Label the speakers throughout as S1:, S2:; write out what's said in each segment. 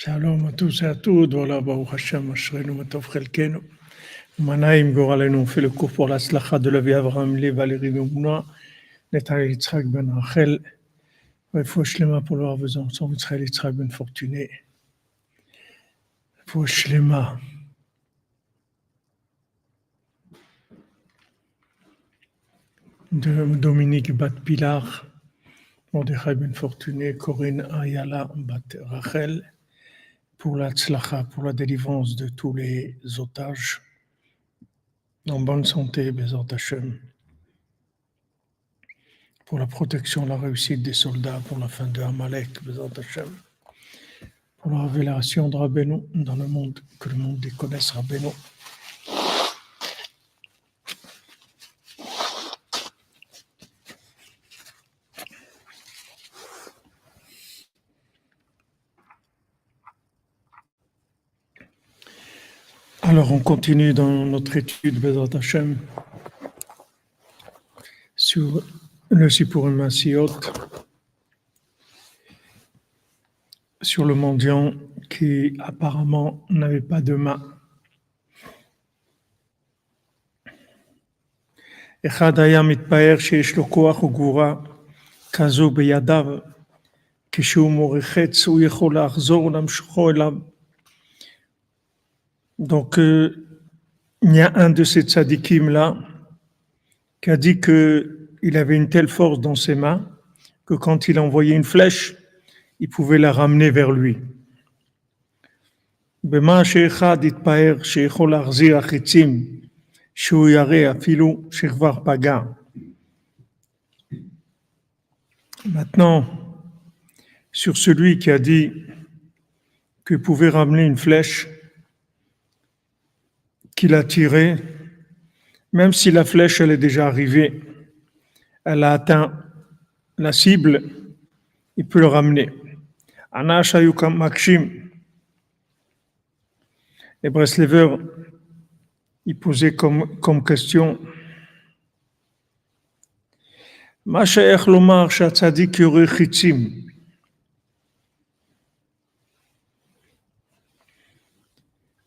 S1: Shalom à tous et à toutes. Voilà, Baruch Hashem, Ashrenu Matov Chelkenu. Manaim Goralenu, on fait le cours pour la Slacha de la vie Avraham Lee, Valérie Bemouna, Netanyahu Yitzhak Ben Rachel, Refoua Shlema pour leur besançon, Israël Yitzhak Ben Fortuné, Refoua Shlema. De Dominique Bat Pilar, Mordechai Ben Fortuné, Corinne Ayala Bat Rachel, pour la tzlacha, pour la délivrance de tous les otages, en bonne santé, Bezat Hashem, pour la protection, la réussite des soldats, pour la fin de Amalek, Bezat Hashem, pour la révélation de Rabbeinu dans le monde, que le monde connaisse Rabbeinu. Alors, on continue dans notre étude, Bezat Hashem, sur le Sipurim Massiot, sur le mendiant qui apparemment n'avait pas de main. אחד היה מתפאר שיש לו כוח וגבורה כזו בידיו, כשהוא מורחץ הוא יכול לחזור ולמשכו אליו. Donc, il y a un de ces tzadikim-là qui a dit qu'il avait une telle force dans ses mains que quand il envoyait une flèche, il pouvait la ramener vers lui. במה שאחד התפאר שיכול להחזיר החיצים שהוא ירא אפילו שכבר פגע. Maintenant, sur celui qui a dit qu'il pouvait ramener une flèche qu'il a tirée, même si la flèche elle est déjà arrivée, elle a atteint la cible, il peut le ramener. Anash Ayukam Makshim. Les Breslevers, ils posaient comme question Ma she'ech lomar she'atzadik yoreh chitzim.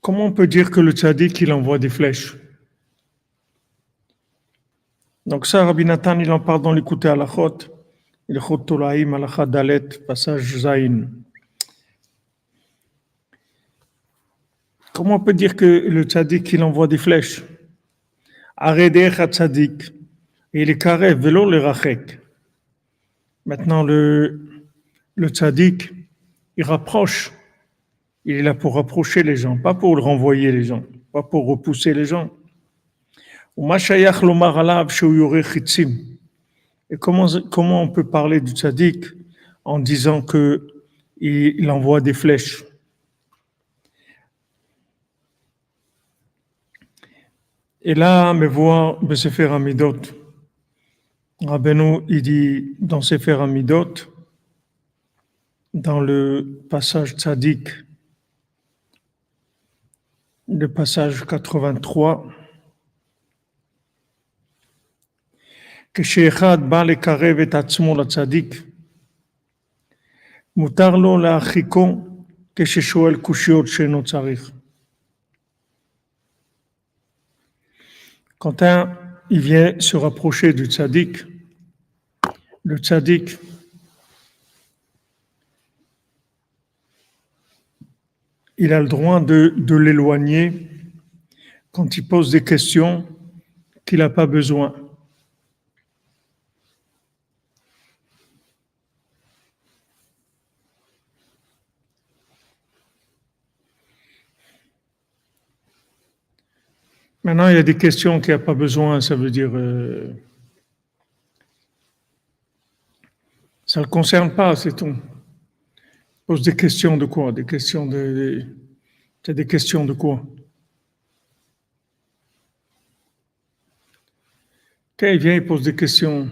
S1: Comment on peut dire que le tzaddik il envoie des flèches? Donc ça, Rabbi Nathan, il en parle dans l'écouté Halachot, Ilchot Tolaim, Halachat Dalet, passage Zayin. Comment on peut dire que le tzaddik il envoie des flèches? Aredech tzaddik, il est carré, vélo le rachek. Maintenant le tzaddik, il rapproche. Il est là pour rapprocher les gens, pas pour renvoyer les gens, pas pour repousser les gens. Et comment on peut parler du tzaddik en disant qu'il envoie des flèches? Et là, me voir Sefer Hamidot. Rabbeinu, il dit dans Sefer Hamidot, dans le passage tzaddik, le passage 83, כשאחד בא לקרב את עצמו לצדיק, מותר לו להרחיקו כששואל קושיות שאינו צריך. Quand il vient se rapprocher du tzaddik, le tzaddik, il a le droit de l'éloigner quand il pose des questions qu'il n'a pas besoin. Maintenant, il y a des questions qu'il n'y a pas besoin, ça veut dire... ça ne le concerne pas, c'est tout. Pose des questions de quoi? Des questions de... C'est des questions de quoi? Quand il vient, il pose des questions.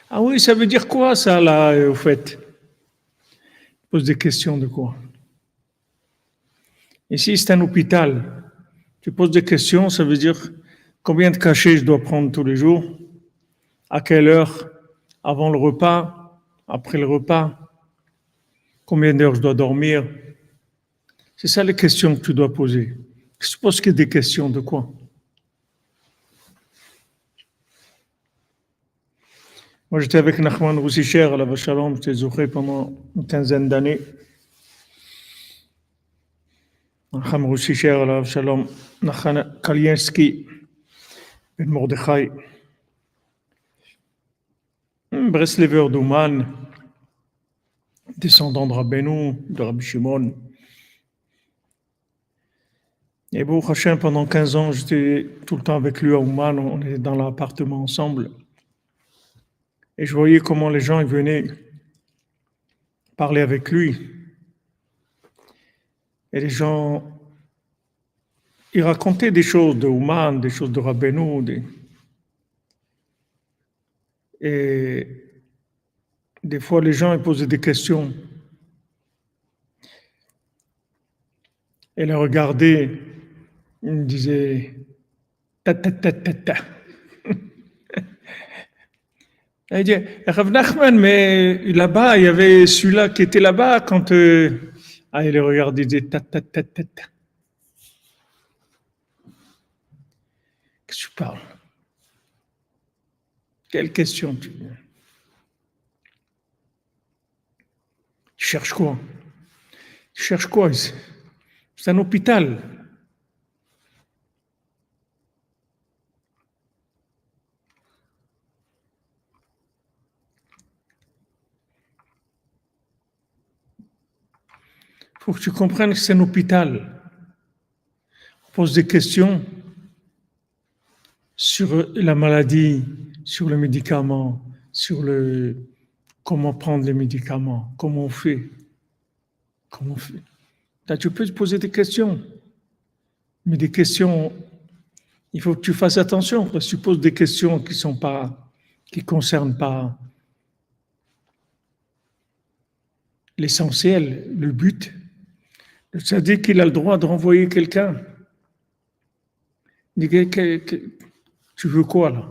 S1: Ah oui, ça veut dire quoi ça là, au fait? Il pose des questions de quoi? Ici, c'est un hôpital. Tu poses des questions, ça veut dire combien de cachets je dois prendre tous les jours, à quelle heure, avant le repas, après le repas. Combien d'heures je dois dormir? C'est ça les questions que tu dois poser. Je suppose qu'il y a des questions de quoi? Moi, j'étais avec Nachman Roussicher à la Vachalom, j'étais zoché pendant une quinzaine d'années. Nachman Roussicher à la Vachalom, Nachman Kaliensky, Ben Mordechai, Breslever d'Ouman, descendant de Rabbeinu, de Rabbi Shimon. Et Baruch Hashem, pendant 15 ans, j'étais tout le temps avec lui à Ouman, on était dans l'appartement ensemble. Et je voyais comment les gens ils venaient parler avec lui. Et les gens, ils racontaient des choses de Ouman, des choses de Rabbeinu. Et des fois, les gens ils posaient des questions. Et les regardaient, ils me disaient ta ta ta ta ta. Elle dit, Rav Nachman, mais là-bas, il y avait celui-là qui était là-bas quand. Ah, il les regardait, il disait ta ta ta ta ta. Qu'est-ce que tu parles? Quelle question tu cherches quoi? Tu cherches quoi ici? C'est un hôpital. Il faut que tu comprennes que c'est un hôpital. On pose des questions sur la maladie, sur le médicament, sur le comment prendre les médicaments, comment on fait. Comment on fait. Là, tu peux te poser des questions, mais des questions, il faut que tu fasses attention, parce que tu poses des questions qui concernent pas l'essentiel, le but. Le tzaddik, qu'il a le droit de renvoyer quelqu'un. Il dit, tu veux quoi là?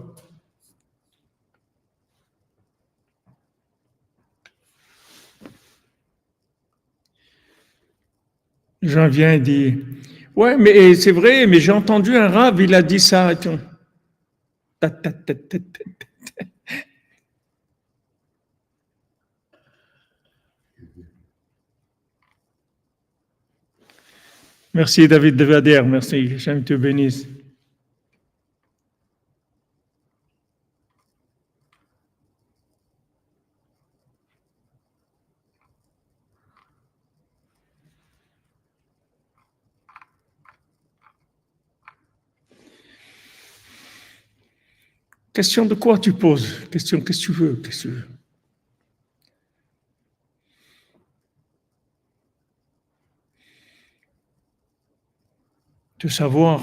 S1: Les gens viennent et disent, ouais, mais c'est vrai, mais j'ai entendu un rave, il a dit ça. Et tout. Merci David de Vader, merci, j'aime te bénisse. Question de quoi tu poses? Question, qu'est-ce que tu veux? Qu'est-ce que tu veux? De savoir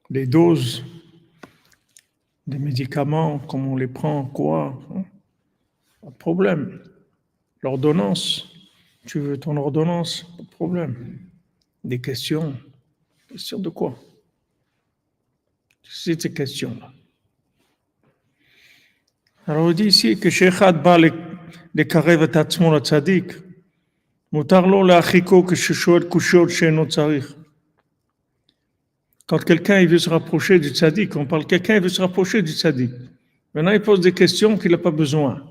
S1: les doses des médicaments, comment on les prend, quoi. Pas de problème. L'ordonnance, tu veux ton ordonnance, pas de problème. Des questions. Question de quoi? C'est ces questions-là. Alors on dit ici que Shechad ba לקרב את עצמו לצדיק, מותר לו להרחיקו כששואל קושיות שאינו צריך. Quand quelqu'un il veut se rapprocher du tzaddik, on parle quelqu'un il veut se rapprocher du tzaddik. Maintenant il pose des questions qu'il n'a pas besoin.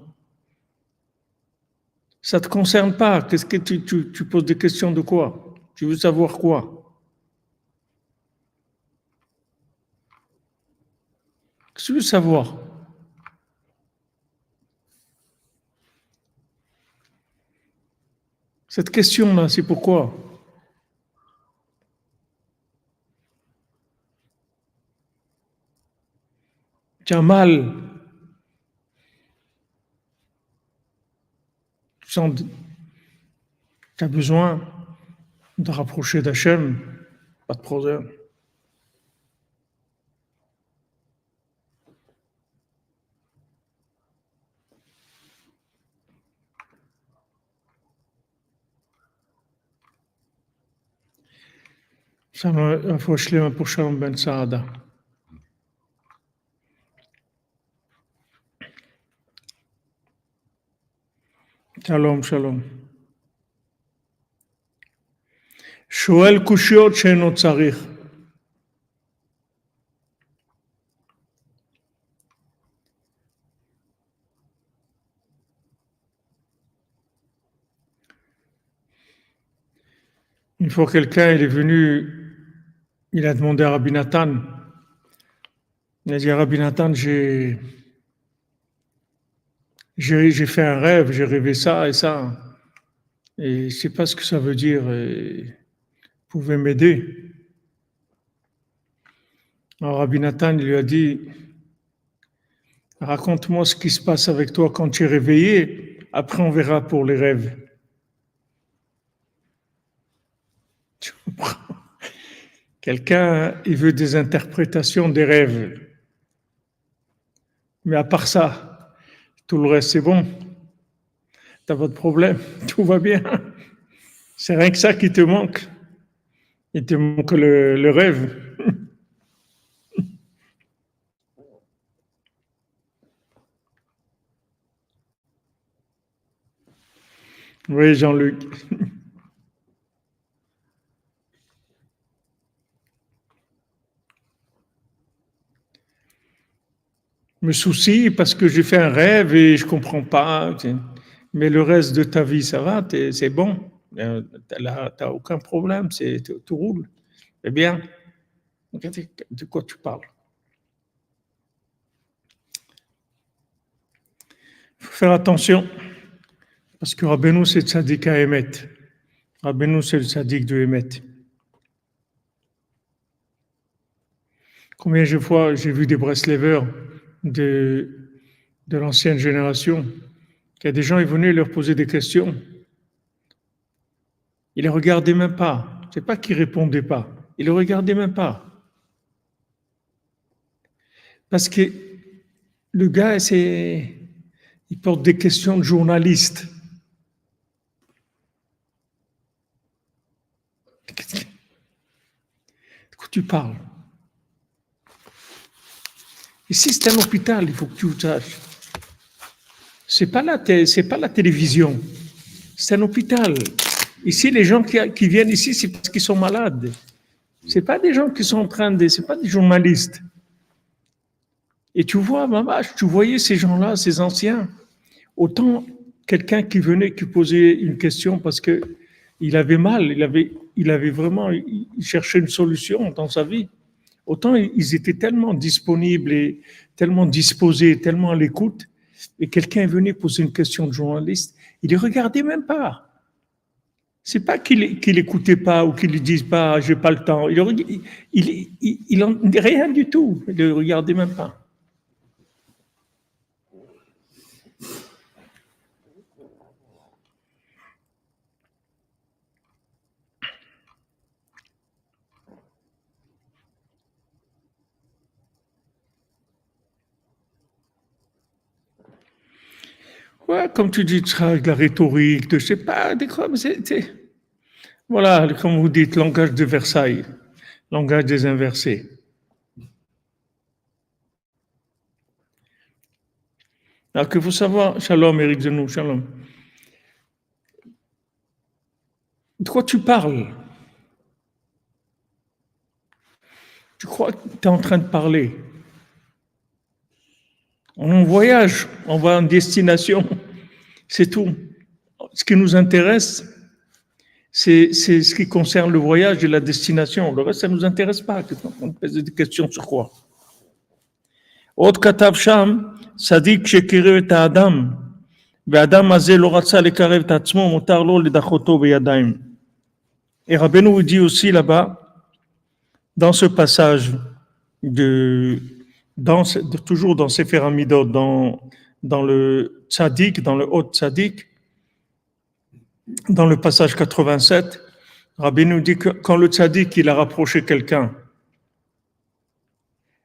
S1: Ça ne te concerne pas. Qu'est-ce que tu poses des questions de quoi? Tu veux savoir quoi? Qu'est-ce que tu veux savoir? Cette question-là, c'est pourquoi? Tu as mal. Tu as besoin de rapprocher d'Hachem. Pas de problème. רפואה שלמה pour Shalom Ben Saada. Shalom, shalom. שואל קושיות שאינו צריך. Une fois, quelqu'un, il est venu, il a demandé à Rabbi Nathan, il a dit à Rabbi Nathan, j'ai fait un rêve, j'ai rêvé ça et ça, et je ne sais pas ce que ça veut dire, et vous pouvez m'aider? Alors Rabbi Nathan, il lui a dit, raconte-moi ce qui se passe avec toi quand tu es réveillé, après on verra pour les rêves. Tu comprends? Quelqu'un, il veut des interprétations des rêves. Mais à part ça, tout le reste, c'est bon. T'as pas de problème, tout va bien. C'est rien que ça qui te manque. Il te manque le rêve. Oui, Jean-Luc. Me soucie parce que j'ai fait un rêve et je comprends pas. Mais le reste de ta vie, ça va, c'est bon. T'as aucun problème, tout roule. C'est bien. De quoi tu parles? Il faut faire attention parce que Rabbeinu, c'est le tzaddik à Emet. Rabbeinu, c'est le tzaddik de Emet. Combien de fois j'ai vu des Breslevers de l'ancienne génération, qu'il y a des gens, ils venaient leur poser des questions. Ils ne les regardaient même pas. C'est pas qu'ils ne répondaient pas. Ils ne les regardaient même pas. Parce que le gars, il porte des questions de journaliste. De quoi tu parles? Ici, c'est un hôpital, il faut que tu saches. C'est pas la télévision. C'est un hôpital. Ici, les gens qui viennent ici, c'est parce qu'ils sont malades. C'est pas des gens qui sont en train de... C'est pas des journalistes. Et tu vois, maman, tu voyais ces gens-là, ces anciens, autant quelqu'un qui venait, qui posait une question parce que il avait mal, il avait vraiment, il cherchait une solution dans sa vie. Autant ils étaient tellement disponibles et tellement disposés, tellement à l'écoute, et quelqu'un venait poser une question de journaliste, il les regardait même pas. C'est pas qu'il écoutait pas ou qu'il lui dise pas, j'ai pas le temps. Il rien du tout. Il le regardait même pas. Ouais, comme tu dis, de la rhétorique, de je sais pas, des quoi, mais voilà, comme vous dites, langage de Versailles, langage des inversés. Alors qu'il faut savoir, shalom, Éric Zenou, shalom. De quoi tu parles? Tu crois que tu es en train de parler? On est en voyage, on va en destination, c'est tout. Ce qui nous intéresse, c'est ce qui concerne le voyage et la destination. Le reste, ça ne nous intéresse pas. On pose des questions sur quoi? עוד כתב שם, צדיק שקרב את האדם, והאדם הזה לא רצה לקרב את עצמו, מותר לו לדחותו בידיים. Et Rabbeinu dit aussi là-bas, dans ce passage, toujours dans Sefer Hamidot, dans le tzaddik, dans le haut tzaddik, dans le passage 87, Rabbeinu dit que quand le tzaddik il a rapproché quelqu'un,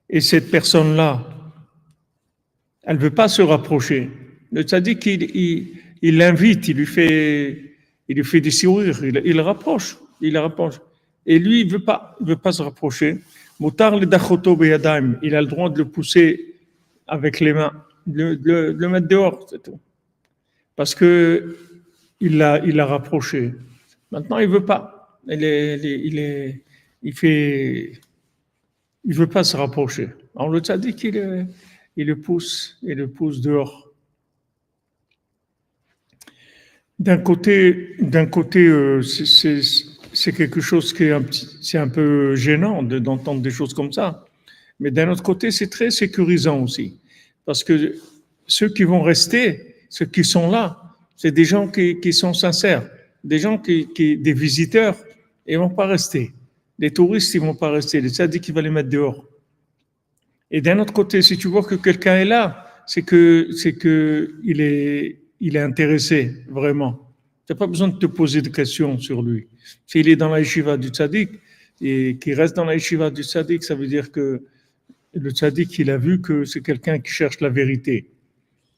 S1: et cette personne-là, elle ne veut pas se rapprocher, le tzaddik il l'invite, il lui fait des sourires, il le rapproche. Et lui, il veut pas se rapprocher. Mutar le dachoto beyadayim, il a le droit de le pousser avec les mains, de le mettre dehors, c'est tout. Parce que il l'a rapproché. Maintenant, il veut pas. Il veut pas se rapprocher. On le dit il le pousse dehors. D'un côté, c'est quelque chose qui est c'est un peu gênant d'entendre des choses comme ça. Mais d'un autre côté, c'est très sécurisant aussi. Parce que ceux qui vont rester, ceux qui sont là, c'est des gens qui sont sincères, des gens des visiteurs, ils vont pas rester. Les touristes, ils vont pas rester. Les tzaddik, il va les mettre dehors. Et d'un autre côté, si tu vois que quelqu'un est là, c'est que il est intéressé, vraiment. Tu n'as pas besoin de te poser de questions sur lui. S'il est dans la yeshiva du tzaddik et qu'il reste dans la yeshiva du tzaddik, ça veut dire que le tzaddik, il a vu que c'est quelqu'un qui cherche la vérité.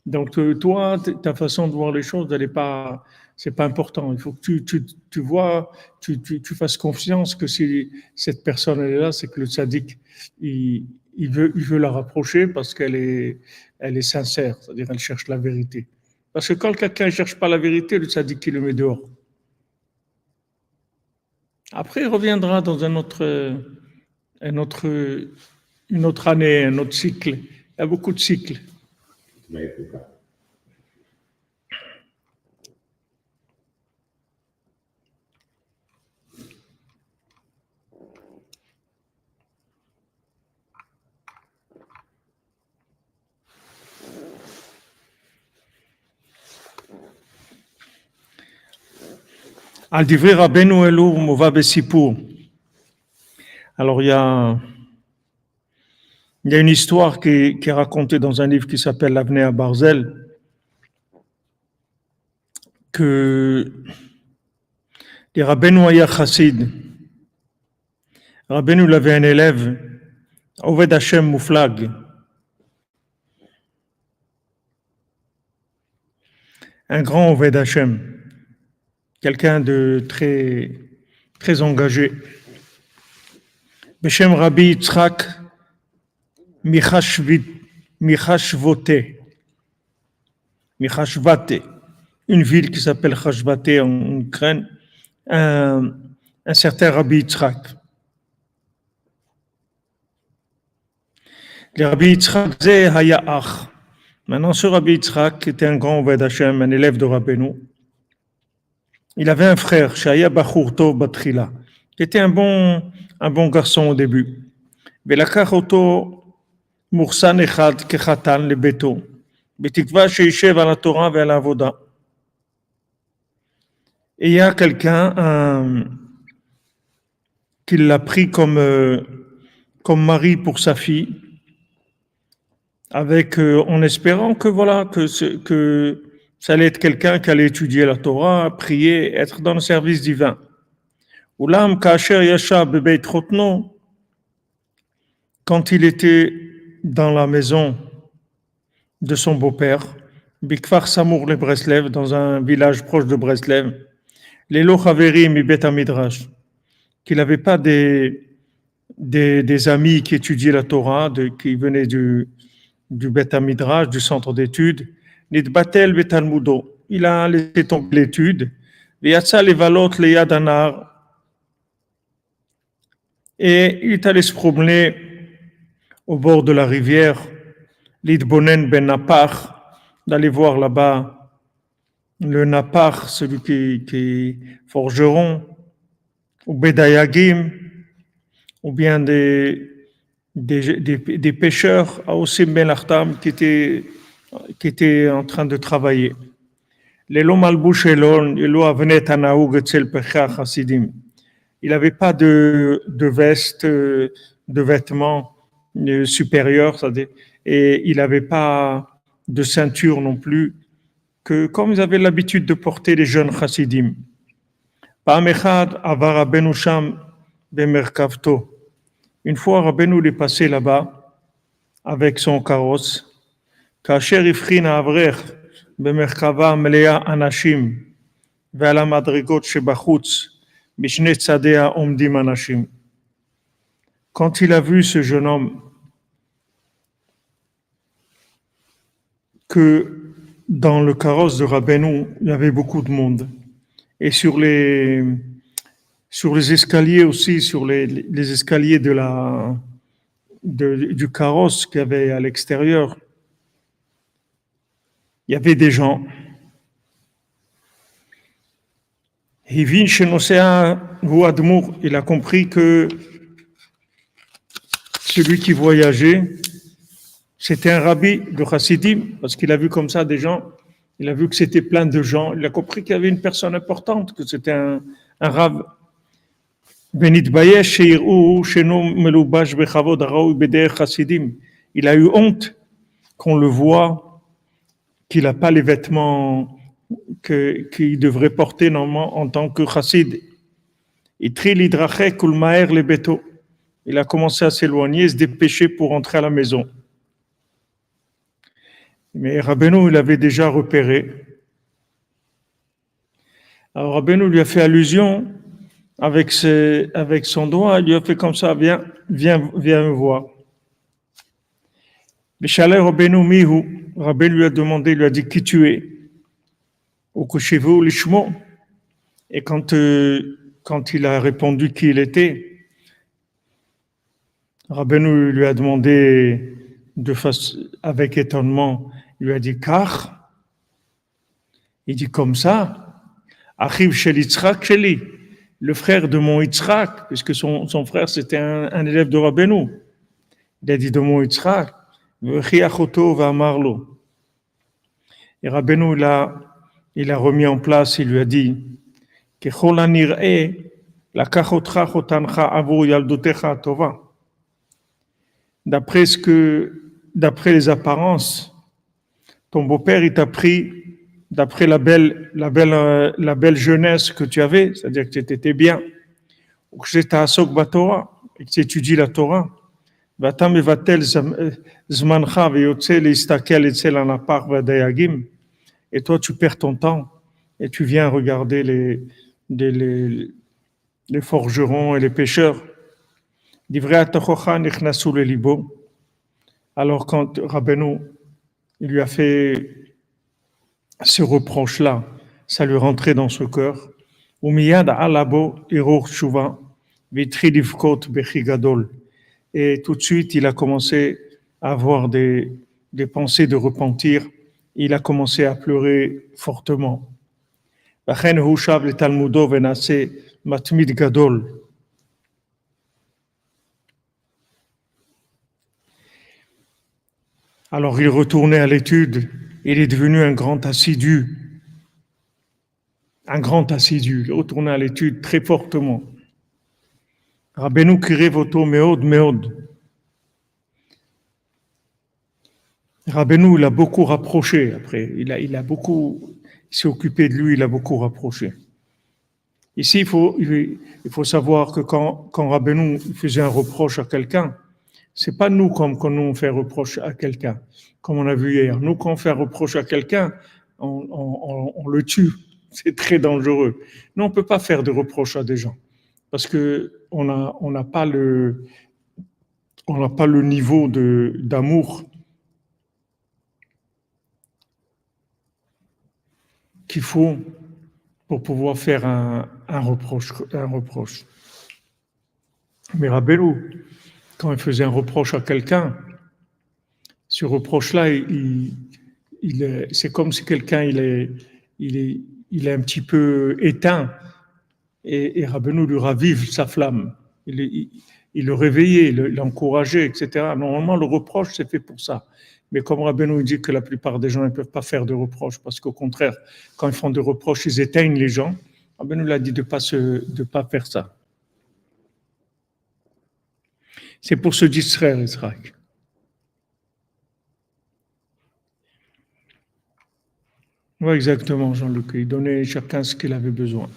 S1: Donc, toi, ta façon de voir les choses, elle est pas, c'est pas important. Il faut que tu vois, tu fasses confiance que si cette personne elle est là, c'est que le tzaddik, il veut la rapprocher parce elle est sincère, c'est-à-dire elle cherche la vérité. Parce que quand quelqu'un ne cherche pas la vérité, le tzaddik, il le met dehors. Après, il reviendra dans un autre, une autre année, un autre cycle. Il y a beaucoup de cycles. Al divrei Rabbeinu Elu Mova Bessipur. Alors, il y a une histoire qui est racontée dans un livre qui s'appelle L'Avnei à Barzel, que les Rabbeinu Aya Chassid, Rabbeinu il avait un élève, Oved Hashem Mouflag, un grand Oved Hashem, quelqu'un de très, très engagé. Beshem Rabbi Yitzhak Michashvate, une ville qui s'appelle Chashvate en Ukraine, un certain Rabbi Yitzhak. Le Rabbi Yitzhak Zeh Haya'ach. Maintenant, ce Rabbi Yitzhak était un grand Oved Hashem, un élève de Rabbeinu. Il avait un frère, Shaya Bachur Tov Batrila, qui était un bon garçon au début. Velakach Oto Mursan Echad Kechatan Lebeto, Betikva Sheishev à la Torah et à la Avoda. Et il y a quelqu'un qui l'a pris comme mari pour sa fille, avec en espérant que voilà que ça allait être quelqu'un qui allait étudier la Torah, prier, être dans le service divin. Oulam kasher yasha bebeit chotno, quand il était dans la maison de son beau-père, Bikfar Samour le Breslev, dans un village proche de Breslev, les Lochaverim et Bet Midrash, qu'il n'avait pas des amis qui étudiaient la Torah, qui venaient du Bet Midrash, du centre d'études, Nidbatel Betalmudo. Il a laissé tomber l'étude, Veyatsa Levalot Leyad Anar, et il est allé se promener au bord de la rivière, Lidbonen Ben Napar, d'aller voir là-bas le Napar, celui qui est forgeron, ou Bedayagim, ou bien des pêcheurs à Osim Ben Artam qui étaient en train de travailler. Les Lom Albush Elon, Elo Avnet Anaoug Etzel Pecha Chassidim. Il n'avait pas de veste, de vêtements supérieurs, et il n'avait pas de ceinture non plus, que comme ils avaient l'habitude de porter les jeunes chassidim. Une fois, Rabbeinu est passé là-bas avec son carrosse. כאשר הבחין האברך במרחבה מלאה אנשים ועל המדרגות שבחוץ משני צדיה עומדים אנשים. Quand il a vu ce jeune homme, que dans le carrosse de Rabbeinu, il y avait beaucoup de monde. Et sur les escaliers aussi, sur les escaliers du carrosse qu'il y avait à l'extérieur, il y avait des gens. Il a compris que celui qui voyageait, c'était un rabbi de Chassidim, parce qu'il a vu comme ça des gens, il a vu que c'était plein de gens, il a compris qu'il y avait une personne importante, que c'était un rab. Il a eu honte qu'on le voit, qu'il n'a pas les vêtements qu'il devrait porter normalement en tant que chassid. Il a commencé à s'éloigner, se dépêcher pour rentrer à la maison. Mais Rabbeinu, il avait déjà repéré. Alors Rabbeinu lui a fait allusion avec son doigt, il lui a fait comme ça, viens me voir. Rabbeinu lui a demandé, il lui a dit qui tu es. Et quand il a répondu qui il était, Rabbeinu lui a demandé avec étonnement, il lui a dit car, il dit comme ça, Achiv shel Yitzhak sheli, le frère de mon Yitzhak, puisque son frère c'était un élève de Rabbeinu. Il a dit de mon Yitzhak, v'chiachoto v'amarlo. Et Rabbeinu il a remis en place, il lui a dit, kechol hanir'eh lakachotcha chotancha avur yaldotecha tova. D'après les apparences, ton beau-père il t'a pris d'après la belle jeunesse que tu avais, c'est-à-dire que tu étais bien, ou que tu étais asok baTorah, et que tu étudies la Torah. ואתה מבטל זמנך ויוצא להסתכל אצל הנפח והדייגים, et toi tu perds ton temps et tu viens regarder les forgerons et les pêcheurs. Divrei hatochocha nichnasu lelibo. Alors quand Rabbeinu il lui a fait ce reproche-là, ça lui rentrait dans ce cœur. Umiyad alabo irur tshuva vitri livkot bechi gadol. Et tout de suite, il a commencé à avoir des pensées de repentir. Il a commencé à pleurer fortement. Alors il retournait à l'étude. Il est devenu un grand assidu. Il retournait à l'étude très fortement. Rabbeinu kirev oto meod meod. Rabbeinu, il a beaucoup rapproché après. Il s'est occupé de lui, il a beaucoup rapproché. Ici, il faut savoir que quand Rabbeinu faisait un reproche à quelqu'un, c'est pas nous comme quand nous on fait un reproche à quelqu'un, comme on a vu hier. Nous, quand on fait un reproche à quelqu'un, on le tue. C'est très dangereux. Nous, on peut pas faire de reproches à des gens parce que on n'a pas le niveau d'amour qu'il faut pour pouvoir faire un reproche. Mais Rabbeinu, quand il faisait un reproche à quelqu'un, ce reproche-là, c'est comme si quelqu'un il est un petit peu éteint et Rabbeinu lui ravive sa flamme. Il le réveillait, il l'encourageait, etc. Normalement, le reproche, c'est fait pour ça. Mais comme Rabbeinu dit que la plupart des gens ne peuvent pas faire de reproches, parce qu'au contraire, quand ils font des reproches, ils éteignent les gens. Rabbeinu l'a dit de pas faire ça. C'est pour se distraire, Israël. Oui, exactement, Jean-Luc. Il donnait chacun ce qu'il avait besoin.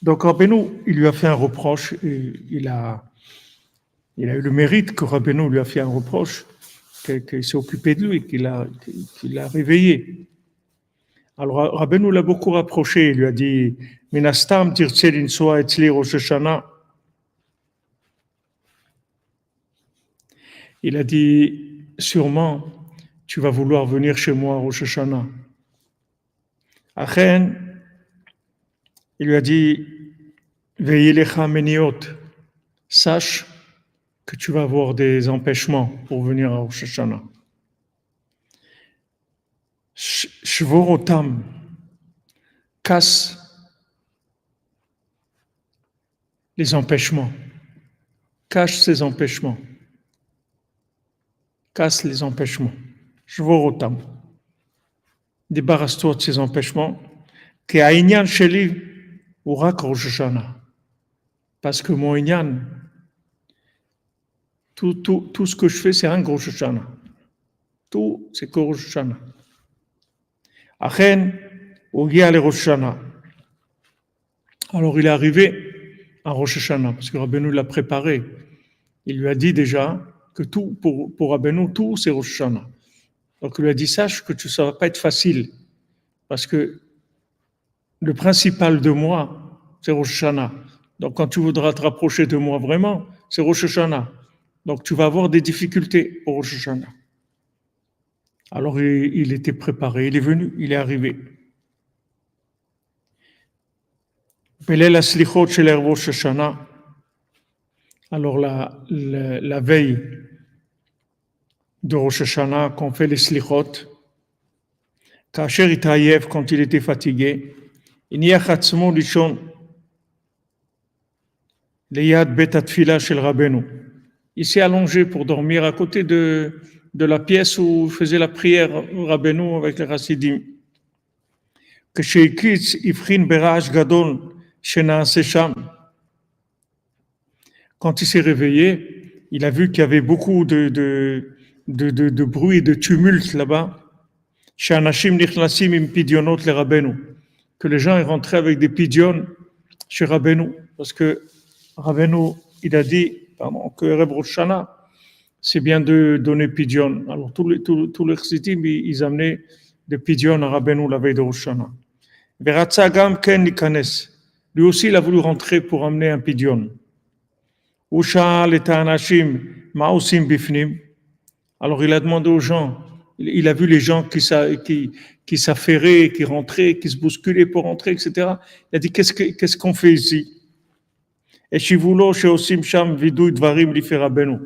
S1: Donc Rabbeinu, il lui a fait un reproche, et il a eu le mérite que Rabbeinu lui a fait un reproche, qu'il s'est occupé de lui, qu'il l'a réveillé. Alors Rabbeinu l'a beaucoup rapproché, il lui a dit Minastam tirtse linsua etzli Rosh Hashanah. Il a dit sûrement tu vas vouloir venir chez moi au Rosh Hashanah. Achen, il lui a dit, Ve'ilecha meniot, sache que tu vas avoir des empêchements pour venir à Rosh Hashanah. Shvorotam, casse les empêchements, cache ces empêchements, casse les empêchements. Shvorotam, débarrasse-toi de ces empêchements. Que Aïnyan Sheli ou Rak Rosh Hashanah. Parce que mon Inyan, tout ce que je fais, c'est un Rosh Hashanah. Tout, c'est que Rosh Hashanah. Achen, Ogia le Rosh Hashanah. Alors il est arrivé à Rosh Hashanah, parce que Rabbeinu l'a préparé. Il lui a dit déjà que tout, pour Rabbeinu, tout c'est Rosh Hashanah. Donc il lui a dit, sache que ça ne va pas être facile, parce que le principal de moi, c'est Rosh Hashanah. Donc quand tu voudras te rapprocher de moi vraiment, c'est Rosh Hashanah. Donc tu vas avoir des difficultés pour Rosh Hashanah. Alors il était préparé, il est venu, il est arrivé. Belel Aslichot chez Rosh Hashanah. Alors la veille de Rosh Hashanah, qu'on fait les Slichot, Kacher Itayev, quand il était fatigué, il n'y a Chatzmo Lishon, Leyad Bet Atfila chez le Rabbeinu. Il s'est allongé pour dormir à côté de la pièce où faisait la prière Rabbeinu avec les Hasidim. Que chez Kitz, Ifrin Berach Gadol, Shena Secham. Quand il s'est réveillé, il a vu qu'il y avait beaucoup de bruit et de tumulte là-bas. Chez Anashim Nichlasim im Pidionot le Rabbeinu. Que les gens rentraient avec des pidions chez Rabbeinu. Parce que Rabbeinu, il a dit, que Reb Rosh Hashanah, c'est bien de donner pidion. Alors tous les chassidim, ils amenaient des pidions à Rabbeinu la veille de Rosh Hashanah. Veratza gam ken nikanes. Lui aussi, il a voulu rentrer pour amener un pidion. Ushal et anashim ma'osim bifnim. Alors il a demandé aux gens, il a vu les gens qui s'affairaient, qui rentraient, qui se bousculaient pour rentrer, etc. Il a dit, qu'est-ce qu'on fait ici? Et Shivulo sheosim sham vidouy dvarim li fait Rabbeinu.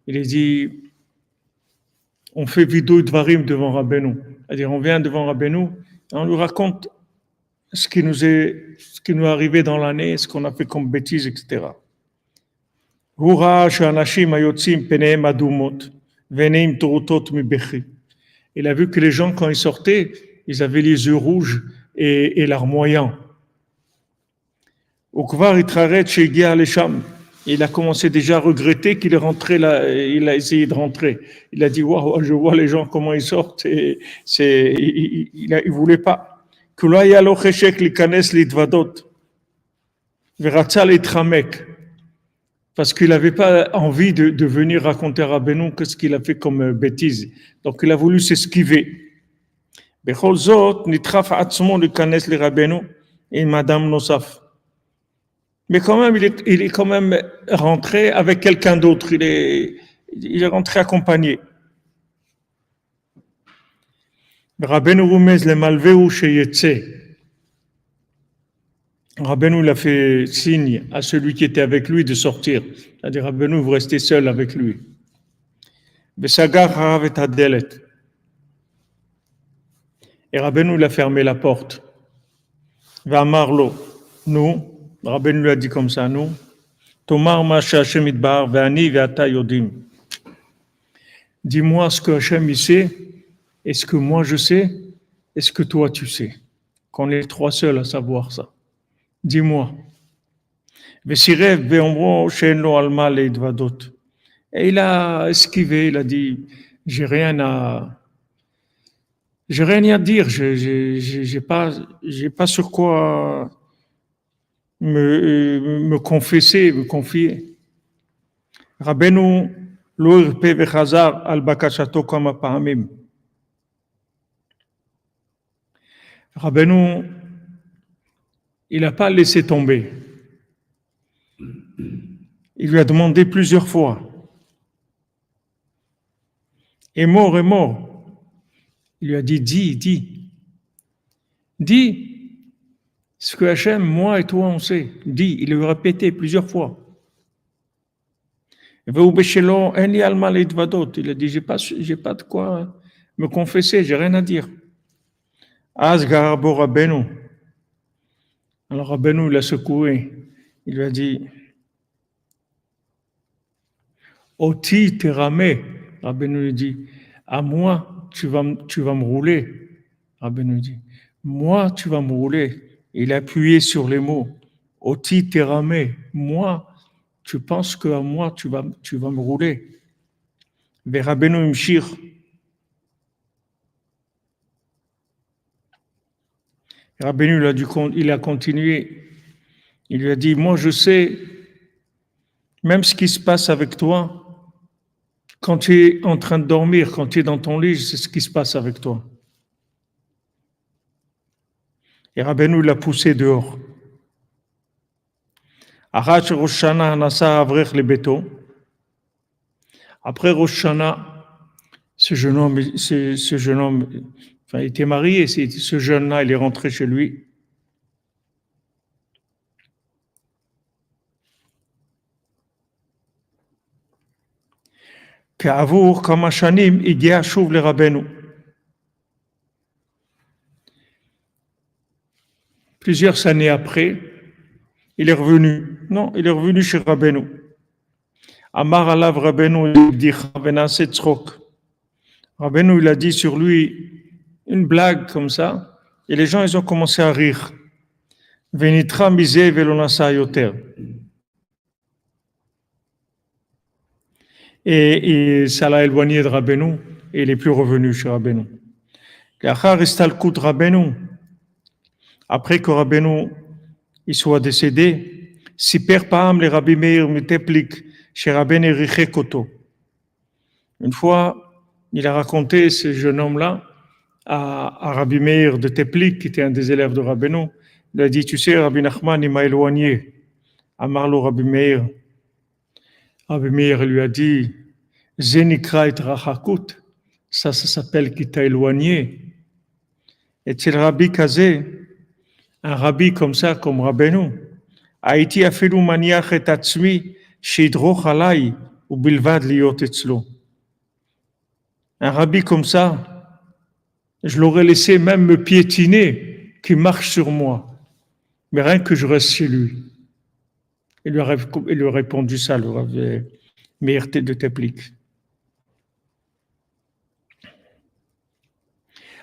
S1: Il a dit, on fait vidouy dvarim devant Rabbeinu. C'est-à-dire, on vient devant Rabbeinu, et on lui raconte ce qui nous est arrivé dans l'année, ce qu'on a fait comme bêtises, etc. Hura she'anashim hayotzim peneim adumot veneim torutot mibechi. Il a vu que les gens, quand ils sortaient, ils avaient les yeux rouges et larmoyants. Il a commencé déjà à regretter qu'il est rentré là, il a essayé de rentrer. Il a dit, waouh, je vois les gens comment ils sortent, et il voulait pas. Parce qu'il n'avait pas envie de venir raconter à Rabbeinu ce qu'il a fait comme bêtise. Donc il a voulu s'esquiver. Bechol zot nitraf atzmo likanes li Rabbeinu et Madame Nosaf. Mais quand même, il est quand même rentré avec quelqu'un d'autre. Il est rentré accompagné. Rabbeinu Rumez le malveu sheyetse. Rabbeinu il a fait signe à celui qui était avec lui de sortir. C'est-à-dire, Rabbeinu, vous restez seul avec lui. Besagar harav et adelet. Et Rabbeinu il a fermé la porte. Vamarlo, nous. Rabbeinu lui a dit comme ça, nous, Tomar ma Hashem idbar ve'ani ve'ata yodim. Dis-moi ce que Hashem il sait, et ce que moi je sais, et ce que toi tu sais. Qu'on est les trois seuls à savoir ça. Dis-moi. Ve'sirev ve'omro she'en lo alma le'idvadot. Et il a esquivé, il a dit, j'ai rien à dire, j'ai pas sur quoi me confesser, me confier. Rabbeinu lo irpe vechazar al bakashato kama pa'amim. Rabbeinu, il n'a pas laissé tomber. Il lui a demandé plusieurs fois. Et mort. Il lui a dit, dis ce que Hachem, moi et toi, on sait. Dis, il lui a répété plusieurs fois. Il a dit, j'ai pas de quoi me confesser, j'ai rien à dire. Asgarbo Rabbeinu. Alors Rabbeinu l'a secoué. Il lui a dit, Oti terame. Rabbeinu lui dit, à moi, tu vas me rouler. Rabbeinu lui dit, moi, tu vas me rouler. Il a appuyé sur les mots. Oti terame. Moi, tu penses qu'à moi, tu vas me rouler. Vers Rabbeinu Imshir. Rabbeinu il a continué. Il lui a dit, moi, je sais, même ce qui se passe avec toi, quand tu es en train de dormir, quand tu es dans ton lit, c'est ce qui se passe avec toi. Et Rabbeinu l'a poussé dehors. Après Rosh Hashanah, ce jeune homme, enfin, il était marié, ce jeune-là, il est rentré chez lui. כעבור כמה שנים הגיע שוב לרבנו. Plusieurs années après, il est revenu. Non, il est revenu chez Rabbeinu. Amar alav Rabbeinu yibdicha venase tzchok. Rabbeinu, il a dit sur lui une blague comme ça, et les gens, ils ont commencé à rire. Venitra misé velonasa yoter. Et ça l'a éloigné de Rabbeinu, et il n'est plus revenu chez Rabbeinu. Après que Rabbeinu il soit décédé, Siper Paham le Rabbi Meir Miteplik chez Rabbeinu Richekoto. Une fois, il a raconté ce jeune homme-là à Rabbi Meir de Teplik, qui était un des élèves de Rabbeinu. Il a dit, tu sais, Rabbi Nachman, il m'a éloigné. Amarlo Rabbi Meir. Rabbi Meir lui a dit, Zenikra et Rachakut, ça s'appelle qui t'a éloigné. Et c'est le Rabbi Kazé, un rabbi comme ça, comme Rabbeinu, Haïti a fait maniach et atzmi, shidroch alay, ou bilvad liot etzlo. Un rabbi comme ça, je l'aurais laissé même me piétiner, qui marche sur moi, mais rien que je reste chez lui. Il lui a répondu ça, le Rav Meir de Teplik.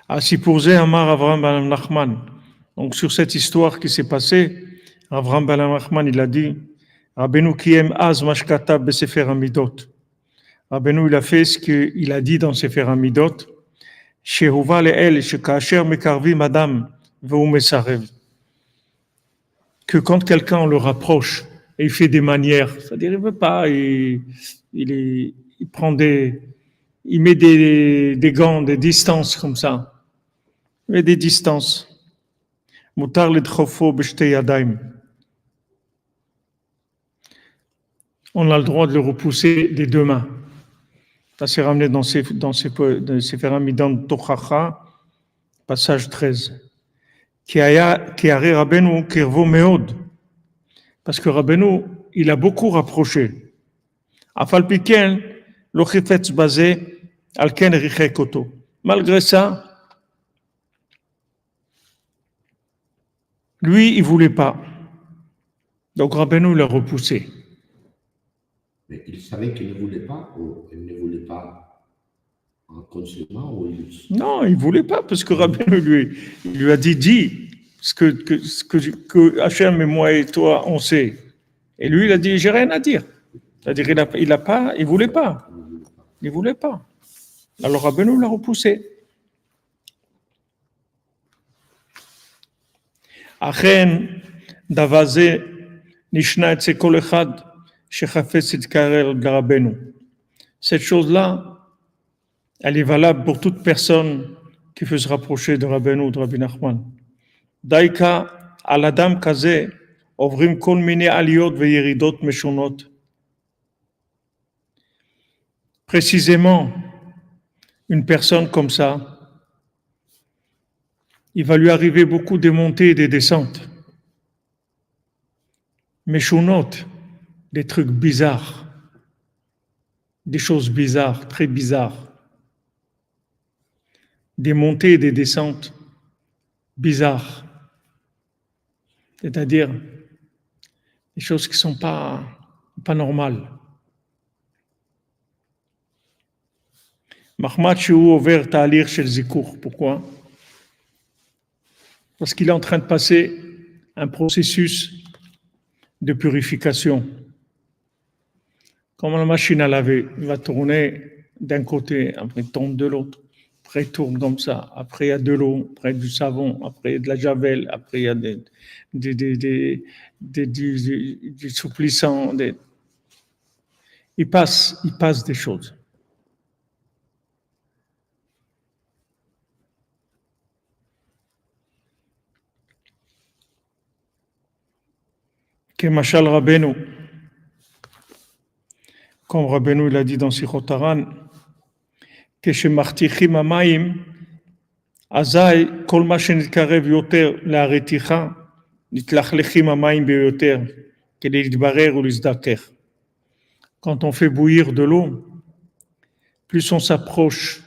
S1: Asipurze Amar Avram ben Nachman. Donc sur cette histoire qui s'est passée, Avram ben Nachman il a dit, Rabbeinu kiem az mashkatab besefer Amidot. Rabbeinu il a fait ce qu'il a dit dans Sefer Amidot. Shehuva le'el shekasher mekarvim adam ve'u mesarev. Que quand quelqu'un le rapproche et il fait des manières, c'est-à-dire il veut pas, il met des gants, des distances comme ça. Il met des distances. Mutar lidchofo b'shtei yadayim. On a le droit de le repousser des deux mains. Ça s'est ramené dans ces Amidot Tochacha, passage 13. Qui a Rabbeinu kirvo meod. Parce que Rabbeinu, il a beaucoup rapproché. Afal piken, lo chifetz basé, alken richek oto. Malgré ça, lui, il voulait pas. Donc Rabbeinu l'a repoussé.
S2: Mais il savait qu'il ne voulait pas, ou il ne voulait pas inconsciemment, ou il...
S1: Non, il voulait pas, parce que Rabbeinu lui a dit ce que Hachem et moi et toi, on sait. Et lui, il a dit, j'ai rien à dire. C'est-à-dire, il voulait pas. Il voulait pas. Alors Rabbeinu l'a repoussé. Achen, davaze, nishna et kol echad, shechafetz et karel de Rabbeinu. Cette chose-là, elle est valable pour toute personne qui veut se rapprocher de Rabbeinu, de Rabbi Nachman. Daika, al adam kaze, ovrim kol mine aliyot ve yeridot meshonot. Précisément, une personne comme ça, il va lui arriver beaucoup de montées et des descentes. Méchounotes, des trucs bizarres, des choses bizarres, très bizarres. Des montées et des descentes bizarres. C'est-à-dire des choses qui ne sont pas normales. Mahmoud Chou ouvert à lire chez le Zikour. Pourquoi? Parce qu'il est en train de passer un processus de purification. Comme la machine à laver, il va tourner d'un côté, après il tourne de l'autre, après il tourne comme ça, après il y a de l'eau, après du savon, après il y a de la javel, après il y a du souplissant. Il passe des choses. Que Machal Rabbeinu, comme Rabbeinu l'a dit dans Sichot Haran, que chez Martichim Amayim, Azai, Kol Ma Shenitkarev Yoter La Reticha, Nitlachlechim Amayim Beyoter, que l'Idbarer ou l'Izdaker. Quand on fait bouillir de l'eau, plus on s'approche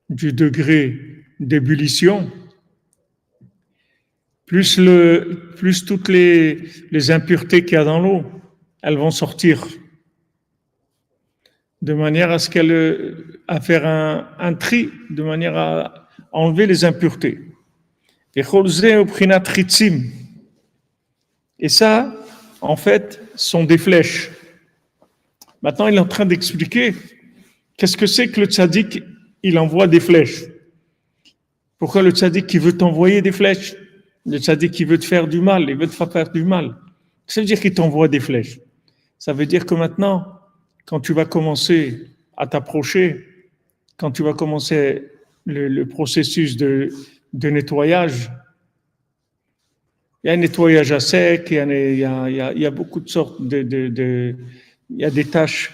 S1: du degré d'ébullition, plus toutes les impuretés qu'il y a dans l'eau, elles vont sortir. De manière à faire un tri, de manière à enlever les impuretés. Et ça, en fait, sont des flèches. Maintenant, il est en train d'expliquer qu'est-ce que c'est que le tzaddik, il envoie des flèches. Pourquoi le tzaddik, il veut t'envoyer des flèches? Le tzaddik, il veut te faire du mal, il veut te faire du mal. Ça veut dire qu'il t'envoie des flèches. Ça veut dire que maintenant, quand tu vas commencer à t'approcher, quand tu vas commencer le processus de nettoyage, il y a un nettoyage à sec, il y a beaucoup de sortes il y a des tâches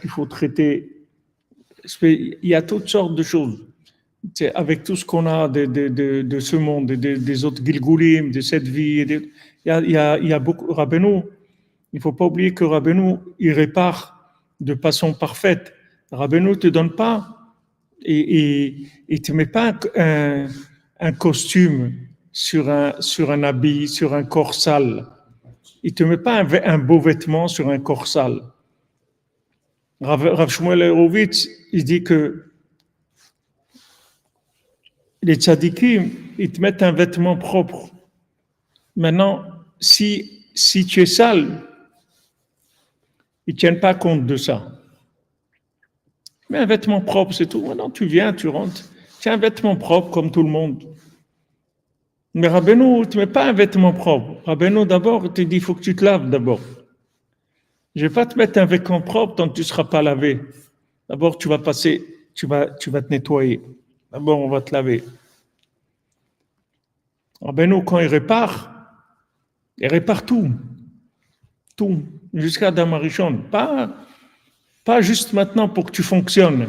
S1: qu'il faut traiter. Il y a toutes sortes de choses. Avec tout ce qu'on a de ce monde, des autres Gilgulim, de cette vie, il y a beaucoup. Rabbeinu, il ne faut pas oublier que Rabbeinu, il répare de façon parfaite. Rabbeinu ne te donne pas et il te met pas un costume sur un habit, sur un corps sale. Il te met pas un beau vêtement sur un corps sale. Rav Shmuel Horowitz, il dit que les tzadikim, ils te mettent un vêtement propre. Maintenant, si tu es sale, ils ne tiennent pas compte de ça. Mais un vêtement propre, c'est tout. Maintenant, tu viens, tu rentres. Tu as un vêtement propre comme tout le monde. Mais Rabbeinu ne te met pas un vêtement propre. Rabbeinu, d'abord, il te dit, il faut que tu te laves d'abord. Je ne vais pas te mettre un vêtement propre tant que tu ne seras pas lavé. D'abord, tu vas te nettoyer. D'abord, on va te laver. Rabbeinu, quand il répare tout. Tout. Jusqu'à Adam Arishon. Pas juste maintenant pour que tu fonctionnes,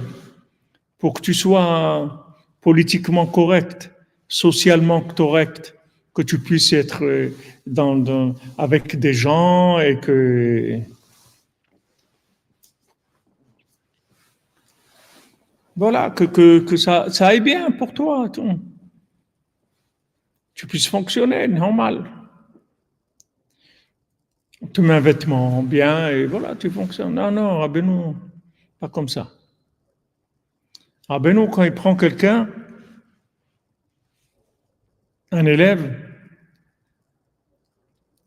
S1: pour que tu sois politiquement correct, socialement correct, que tu puisses être avec des gens et que... Voilà, que ça aille bien pour toi. Tu puisses fonctionner normal. On te met un vêtement bien et voilà, tu fonctionnes. Non, Rabbeinu, pas comme ça. Rabbeinu, quand il prend quelqu'un, un élève,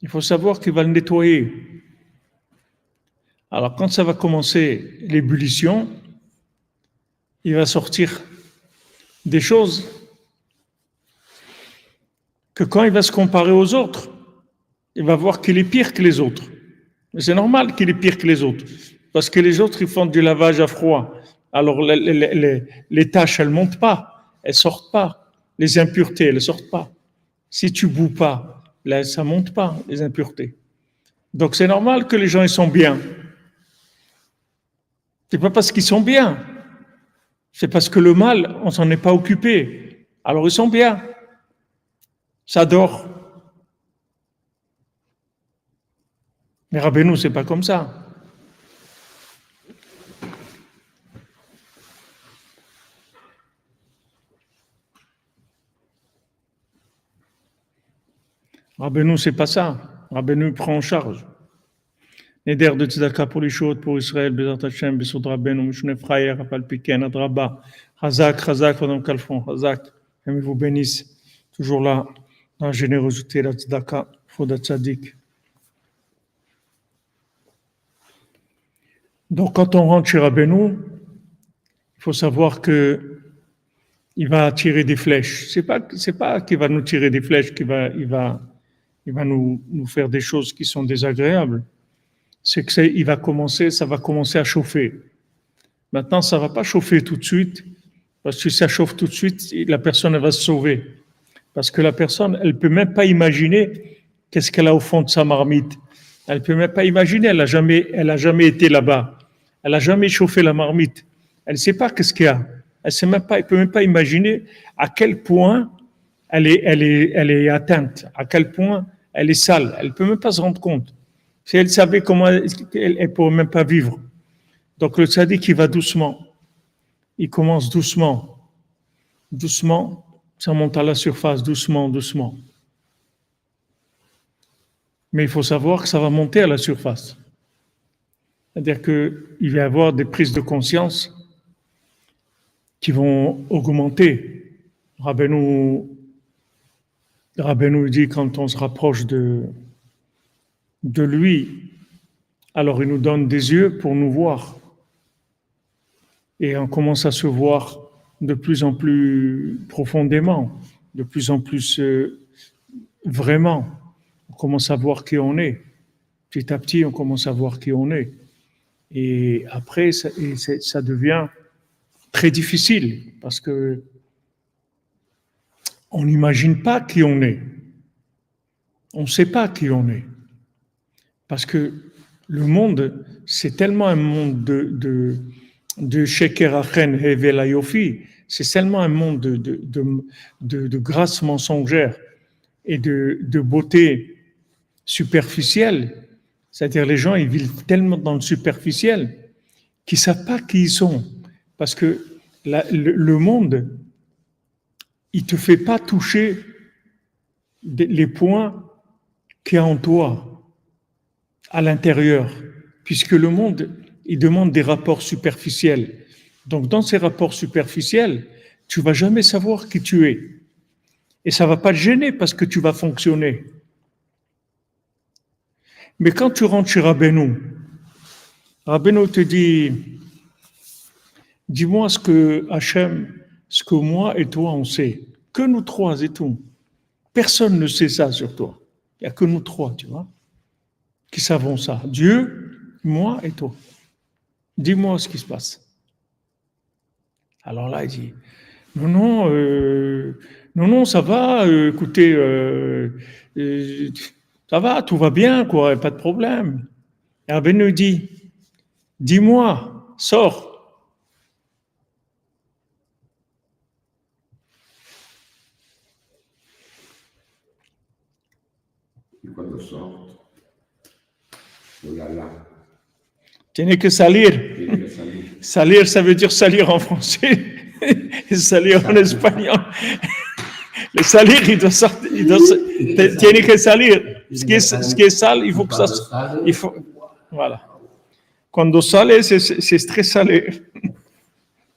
S1: il faut savoir qu'il va le nettoyer. Alors, quand ça va commencer l'ébullition, il va sortir des choses que quand il va se comparer aux autres, il va voir qu'il est pire que les autres. Mais c'est normal qu'il est pire que les autres, parce que les autres, ils font du lavage à froid. Alors, les taches, elles ne montent pas, elles ne sortent pas. Les impuretés, elles ne sortent pas. Si tu ne boues pas, là, ça ne monte pas, les impuretés. Donc, c'est normal que les gens, ils sont bien. Ce n'est pas parce qu'ils sont bien. C'est parce que le mal, on ne s'en est pas occupé. Alors, ils sont bien. ça dort. Mais Rabbeinu, c'est pas comme ça. Rabbeinu, c'est pas ça. Rabbeinu prend en charge. Neder de Tzedaka pour les choses, pour Israël, Bezat Hashem, Besod Rabbeinu, Mishne Frayer, Apal Piken, Adraba, Hazak, Madame Kalfon, Hazak, et vous bénisse. Toujours là, dans la générosité, la Tzedaka, Foda Tzadik. Donc, quand on rentre chez Rabbeinu, il faut savoir que il va tirer des flèches. C'est pas qu'il va nous tirer des flèches, il va nous faire des choses qui sont désagréables. C'est que ça va commencer à chauffer. Maintenant, ça va pas chauffer tout de suite, parce que si ça chauffe tout de suite, la personne, elle va se sauver. Parce que la personne, elle peut même pas imaginer qu'est-ce qu'elle a au fond de sa marmite. Elle peut même pas imaginer, elle a jamais été là-bas. Elle a jamais chauffé la marmite. Elle sait pas qu'est-ce qu'il y a. Elle peut même pas imaginer à quel point elle est atteinte, à quel point elle est sale. Elle peut même pas se rendre compte. Si elle savait comment, elle pourrait même pas vivre. Donc le tzaddik, il va doucement. Il commence doucement. Doucement, ça monte à la surface, doucement, doucement. Mais il faut savoir que ça va monter à la surface. C'est-à-dire qu'il va y avoir des prises de conscience qui vont augmenter. Rabbeinu dit quand on se rapproche de lui, alors il nous donne des yeux pour nous voir. Et on commence à se voir de plus en plus profondément, de plus en plus vraiment. On commence à voir qui on est. Petit à petit, on commence à voir qui on est. Et après, ça devient très difficile parce que on n'imagine pas qui on est. On ne sait pas qui on est. Parce que le monde, c'est tellement un monde de Sheker Achen Hevel Yofi, c'est tellement un monde de grâce mensongère et de beauté superficielle. C'est-à-dire les gens, ils vivent tellement dans le superficiel qu'ils ne savent pas qui ils sont. Parce que le monde, il ne te fait pas toucher les points qu'il y a en toi, à l'intérieur. Puisque le monde, il demande des rapports superficiels. Donc, dans ces rapports superficiels, tu ne vas jamais savoir qui tu es. Et ça ne va pas te gêner parce que tu vas fonctionner. Mais quand tu rentres chez Rabbeinu te dit, dis-moi ce que Hachem, ce que moi et toi on sait. Que nous trois et tout. Personne ne sait ça sur toi. Il n'y a que nous trois, tu vois, qui savons ça. Dieu, moi et toi. Dis-moi ce qui se passe. Alors là, il dit, non, ça va, écoutez, ça va, tout va bien, quoi, pas de problème. Et Rabbeinu dit, dis-moi, sors.
S2: Et quand on sort, oh là là.
S1: Tiene que salir. Salir, ça veut dire salir en français. Et salir en espagnol. Le salir, il doit sortir. Tiene que salir. Ce qui est sale, il faut que ça. Il faut, voilà. Cuando sale, c'est très salé.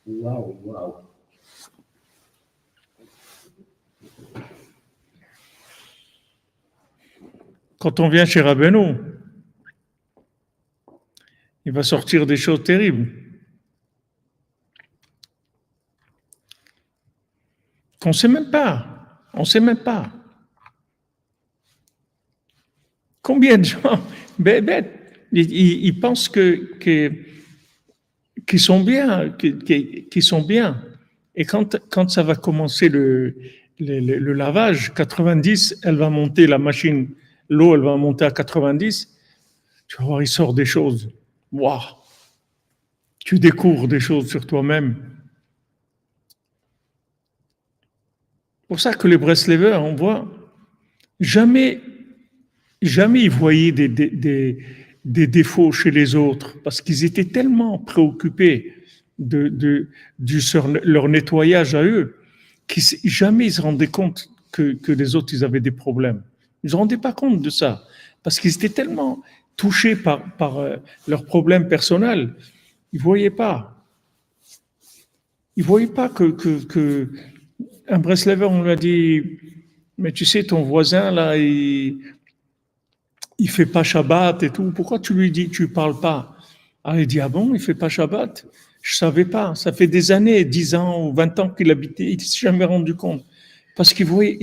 S2: Wow.
S1: Quand on vient chez Rabbeinu, il va sortir des choses terribles. On ne sait même pas. Combien de gens, ils pensent qu'ils sont bien, qu'ils sont bien. Et quand ça va commencer le lavage, 90, elle va monter la machine, l'eau, elle va monter à 90. Tu vas voir, il sort des choses. Waouh! Tu découvres des choses sur toi-même. C'est pour ça que les Breslevers, on voit, Jamais, jamais ils voyaient des défauts chez les autres parce qu'ils étaient tellement préoccupés sur leur nettoyage à eux qu'ils jamais ils se rendaient compte que les autres ils avaient des problèmes. Ils ne se rendaient pas compte de ça parce qu'ils étaient tellement touchés par leurs problèmes personnels. Ils ne voyaient pas. Ils ne voyaient pas que un Breslever, on lui a dit, mais tu sais, ton voisin, là, il fait pas Shabbat et tout. Pourquoi tu lui dis, tu parles pas? Alors il dit, ah bon, il fait pas Shabbat? Je savais pas. Ça fait des années, 10 ans ou 20 ans qu'il habitait, il s'est jamais rendu compte. Parce qu'ils voyaient,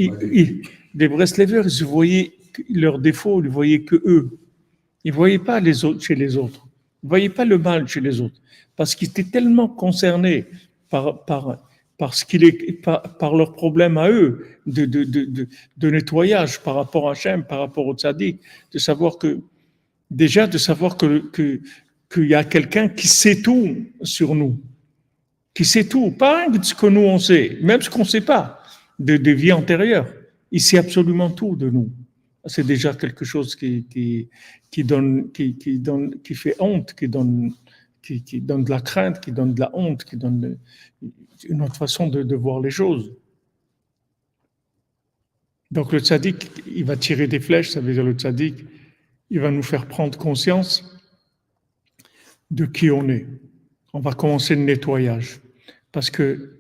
S1: les Breslevers, ils voyaient leurs défauts, ils voyaient que eux. Ils voyaient pas les autres chez les autres. Ils voyaient pas le mal chez les autres. Parce qu'ils étaient tellement concernés par ce qu'il est, par leurs problèmes à eux de nettoyage par rapport à Hachem, par rapport au tzaddik, de savoir que, déjà, de savoir qu'il y a quelqu'un qui sait tout sur nous, qui sait tout, pas ce que nous on sait, même ce qu'on ne sait pas de vie antérieure. Il sait absolument tout de nous. C'est déjà quelque chose qui fait honte, qui donne de la crainte, qui donne de la honte, qui donne une autre façon de voir les choses. Donc le tzaddik, il va tirer des flèches, ça veut dire le tzaddik, il va nous faire prendre conscience de qui on est. On va commencer le nettoyage. Parce que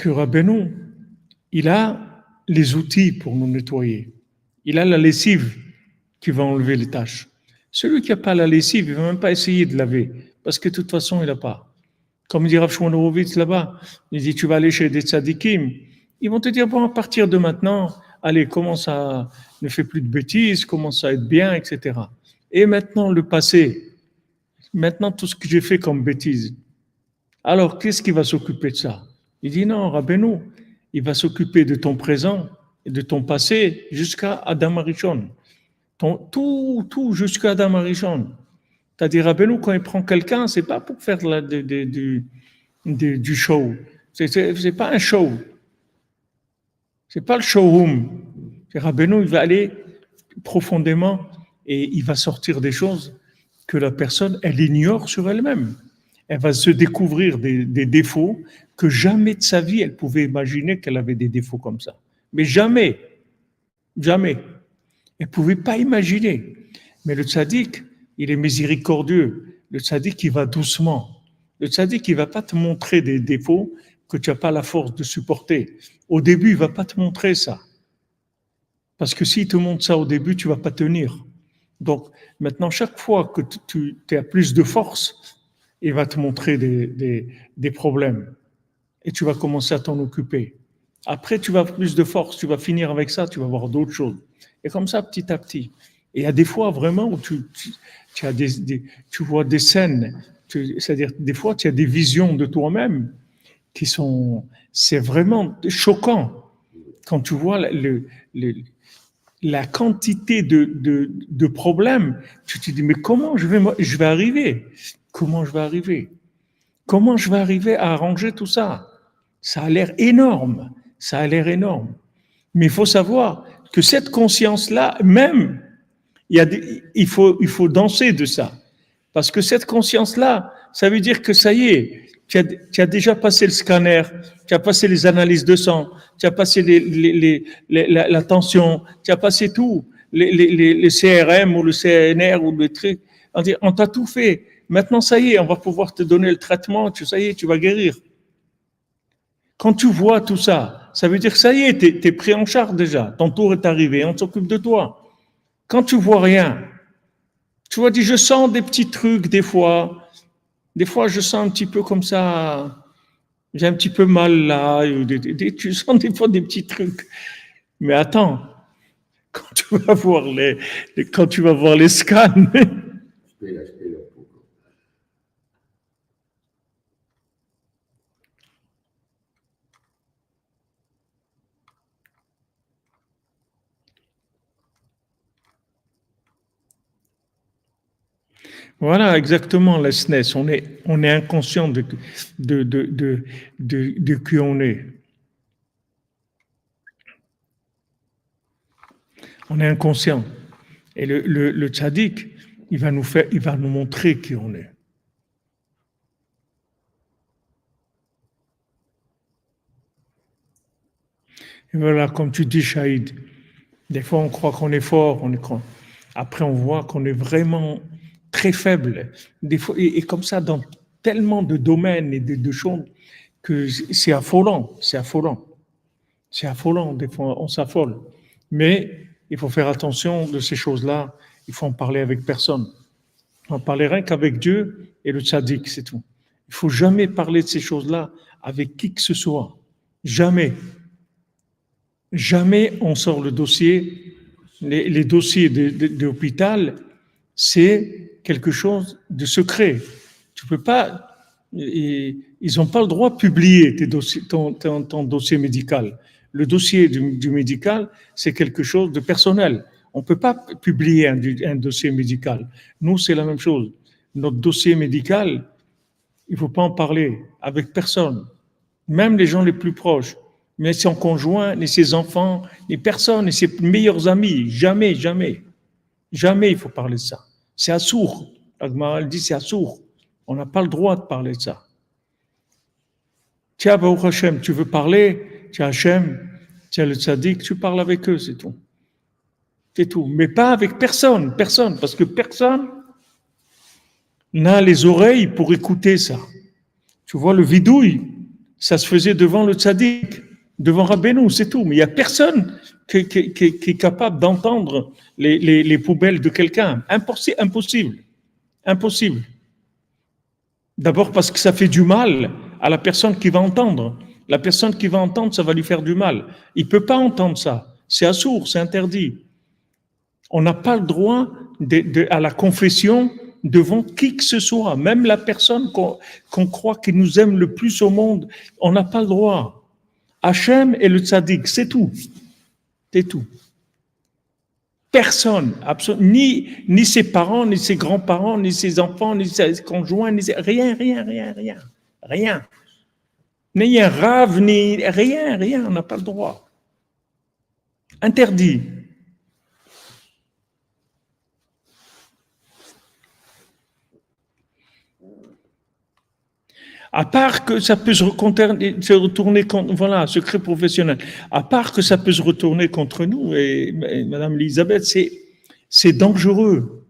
S1: Rabbeinu, il a les outils pour nous nettoyer. Il a la lessive qui va enlever les taches. Celui qui n'a pas la lessive, il ne va même pas essayer de laver. Parce que de toute façon, il n'a pas. Comme dit Rav Shimon Horowitz là-bas, il dit, tu vas aller chez des tzadikim. Ils vont te dire, bon, à partir de maintenant, allez, commence à ne fais plus de bêtises, commence à être bien, etc. Et maintenant, le passé. Maintenant, tout ce que j'ai fait comme bêtises. Alors, qu'est-ce qui va s'occuper de ça? Il dit non, Rabbeinu, il va s'occuper de ton présent et de ton passé jusqu'à Adam Arishon. Tout jusqu'à Adam Arishon. C'est-à-dire, Rabbeinu, quand il prend quelqu'un, c'est pas pour faire du show. C'est pas un show. C'est pas le showroom. Rabbeinu, il va aller profondément et il va sortir des choses que la personne, elle ignore sur elle-même. Elle va se découvrir des défauts que jamais de sa vie elle pouvait imaginer qu'elle avait des défauts comme ça. Mais jamais, jamais. Elle ne pouvait pas imaginer. Mais le tzaddik, il est miséricordieux. Le tzaddik, il va doucement. Le tzaddik, il ne va pas te montrer des défauts que tu n'as pas la force de supporter. Au début, il ne va pas te montrer ça. Parce que s'il te montre ça au début, tu ne vas pas tenir. Donc, maintenant, chaque fois que tu as plus de force, il va te montrer des problèmes. Et tu vas commencer à t'en occuper. Après, tu vas avoir plus de force, tu vas finir avec ça, tu vas voir d'autres choses. Et comme ça, petit à petit. Et il y a des fois vraiment où tu vois des scènes, c'est-à-dire des fois tu as des visions de toi-même qui sont, c'est vraiment choquant quand tu vois la quantité de problèmes. Tu te dis mais comment je vais arriver? Comment je vais arriver? Comment je vais arriver à arranger tout ça? Ça a l'air énorme, ça a l'air énorme. Mais il faut savoir que cette conscience-là, même, il faut danser de ça. Parce que cette conscience-là, ça veut dire que ça y est, tu as déjà passé le scanner, tu as passé les analyses de sang, tu as passé la tension, tu as passé tout, les CRM ou le CNR ou le truc. On t'a tout fait. Maintenant, ça y est, on va pouvoir te donner le traitement, ça y est, tu vas guérir. Quand tu vois tout ça, ça veut dire que ça y est, tu es pris en charge déjà. Ton tour est arrivé, on s'occupe de toi. Quand tu vois rien, tu vois, je sens des petits trucs des fois. Des fois, je sens un petit peu comme ça, j'ai un petit peu mal là. Tu sens des fois des petits trucs. Mais attends, quand tu vas voir quand tu vas voir les scans, voilà, exactement, la SNES. On est inconscient de qui on est. On est inconscient. Et le tzaddik, il va nous montrer qui on est. Et voilà, comme tu dis, Shahid, des fois on croit qu'on est fort, après on voit qu'on est vraiment très faible. Des fois, et comme ça, dans tellement de domaines et de choses, que c'est affolant, c'est affolant. C'est affolant, des fois on s'affole. Mais il faut faire attention de ces choses-là, il faut en parler avec personne. On parler rien qu'avec Dieu et le tzaddik, c'est tout. Il ne faut jamais parler de ces choses-là avec qui que ce soit. Jamais. Jamais on sort le dossier. Les dossiers d'hôpital, c'est quelque chose de secret. Tu peux pas. Ils n'ont pas le droit de publier ton dossier médical. Le dossier du médical, c'est quelque chose de personnel. On ne peut pas publier un dossier médical. Nous, c'est la même chose. Notre dossier médical, il ne faut pas en parler avec personne, même les gens les plus proches, mais son conjoint, ni ses enfants, ni personne, ni ses meilleurs amis. Jamais, jamais. Jamais il faut parler de ça. C'est assourd. Elle dit c'est assourd. On n'a pas le droit de parler de ça. Tiens, Baruch Hashem, tu veux parler, tu as Hashem, tu as le tzaddik, tu parles avec eux, c'est tout. C'est tout. Mais pas avec personne, parce que personne n'a les oreilles pour écouter ça. Tu vois, le vidouille, ça se faisait devant le tzaddik, devant Rabbeinu, c'est tout. Mais il n'y a personne qui est capable d'entendre les poubelles de quelqu'un. Impossible. D'abord parce que ça fait du mal à la personne qui va entendre. La personne qui va entendre, ça va lui faire du mal. Il ne peut pas entendre ça. C'est assourd, c'est interdit. On n'a pas le droit à la confession devant qui que ce soit, même la personne qu'on croit qui nous aime le plus au monde, on n'a pas le droit. Hachem et le tzaddik, c'est tout. C'est tout. Personne, ni ses parents, ni ses grands-parents, ni ses enfants, ni ses conjoints, rien. Ni un rave, ni rien, on n'a pas le droit. Interdit. À part que ça peut se retourner contre, voilà, secret professionnel. À part que ça peut se retourner contre nous, et Madame Elisabeth, c'est dangereux.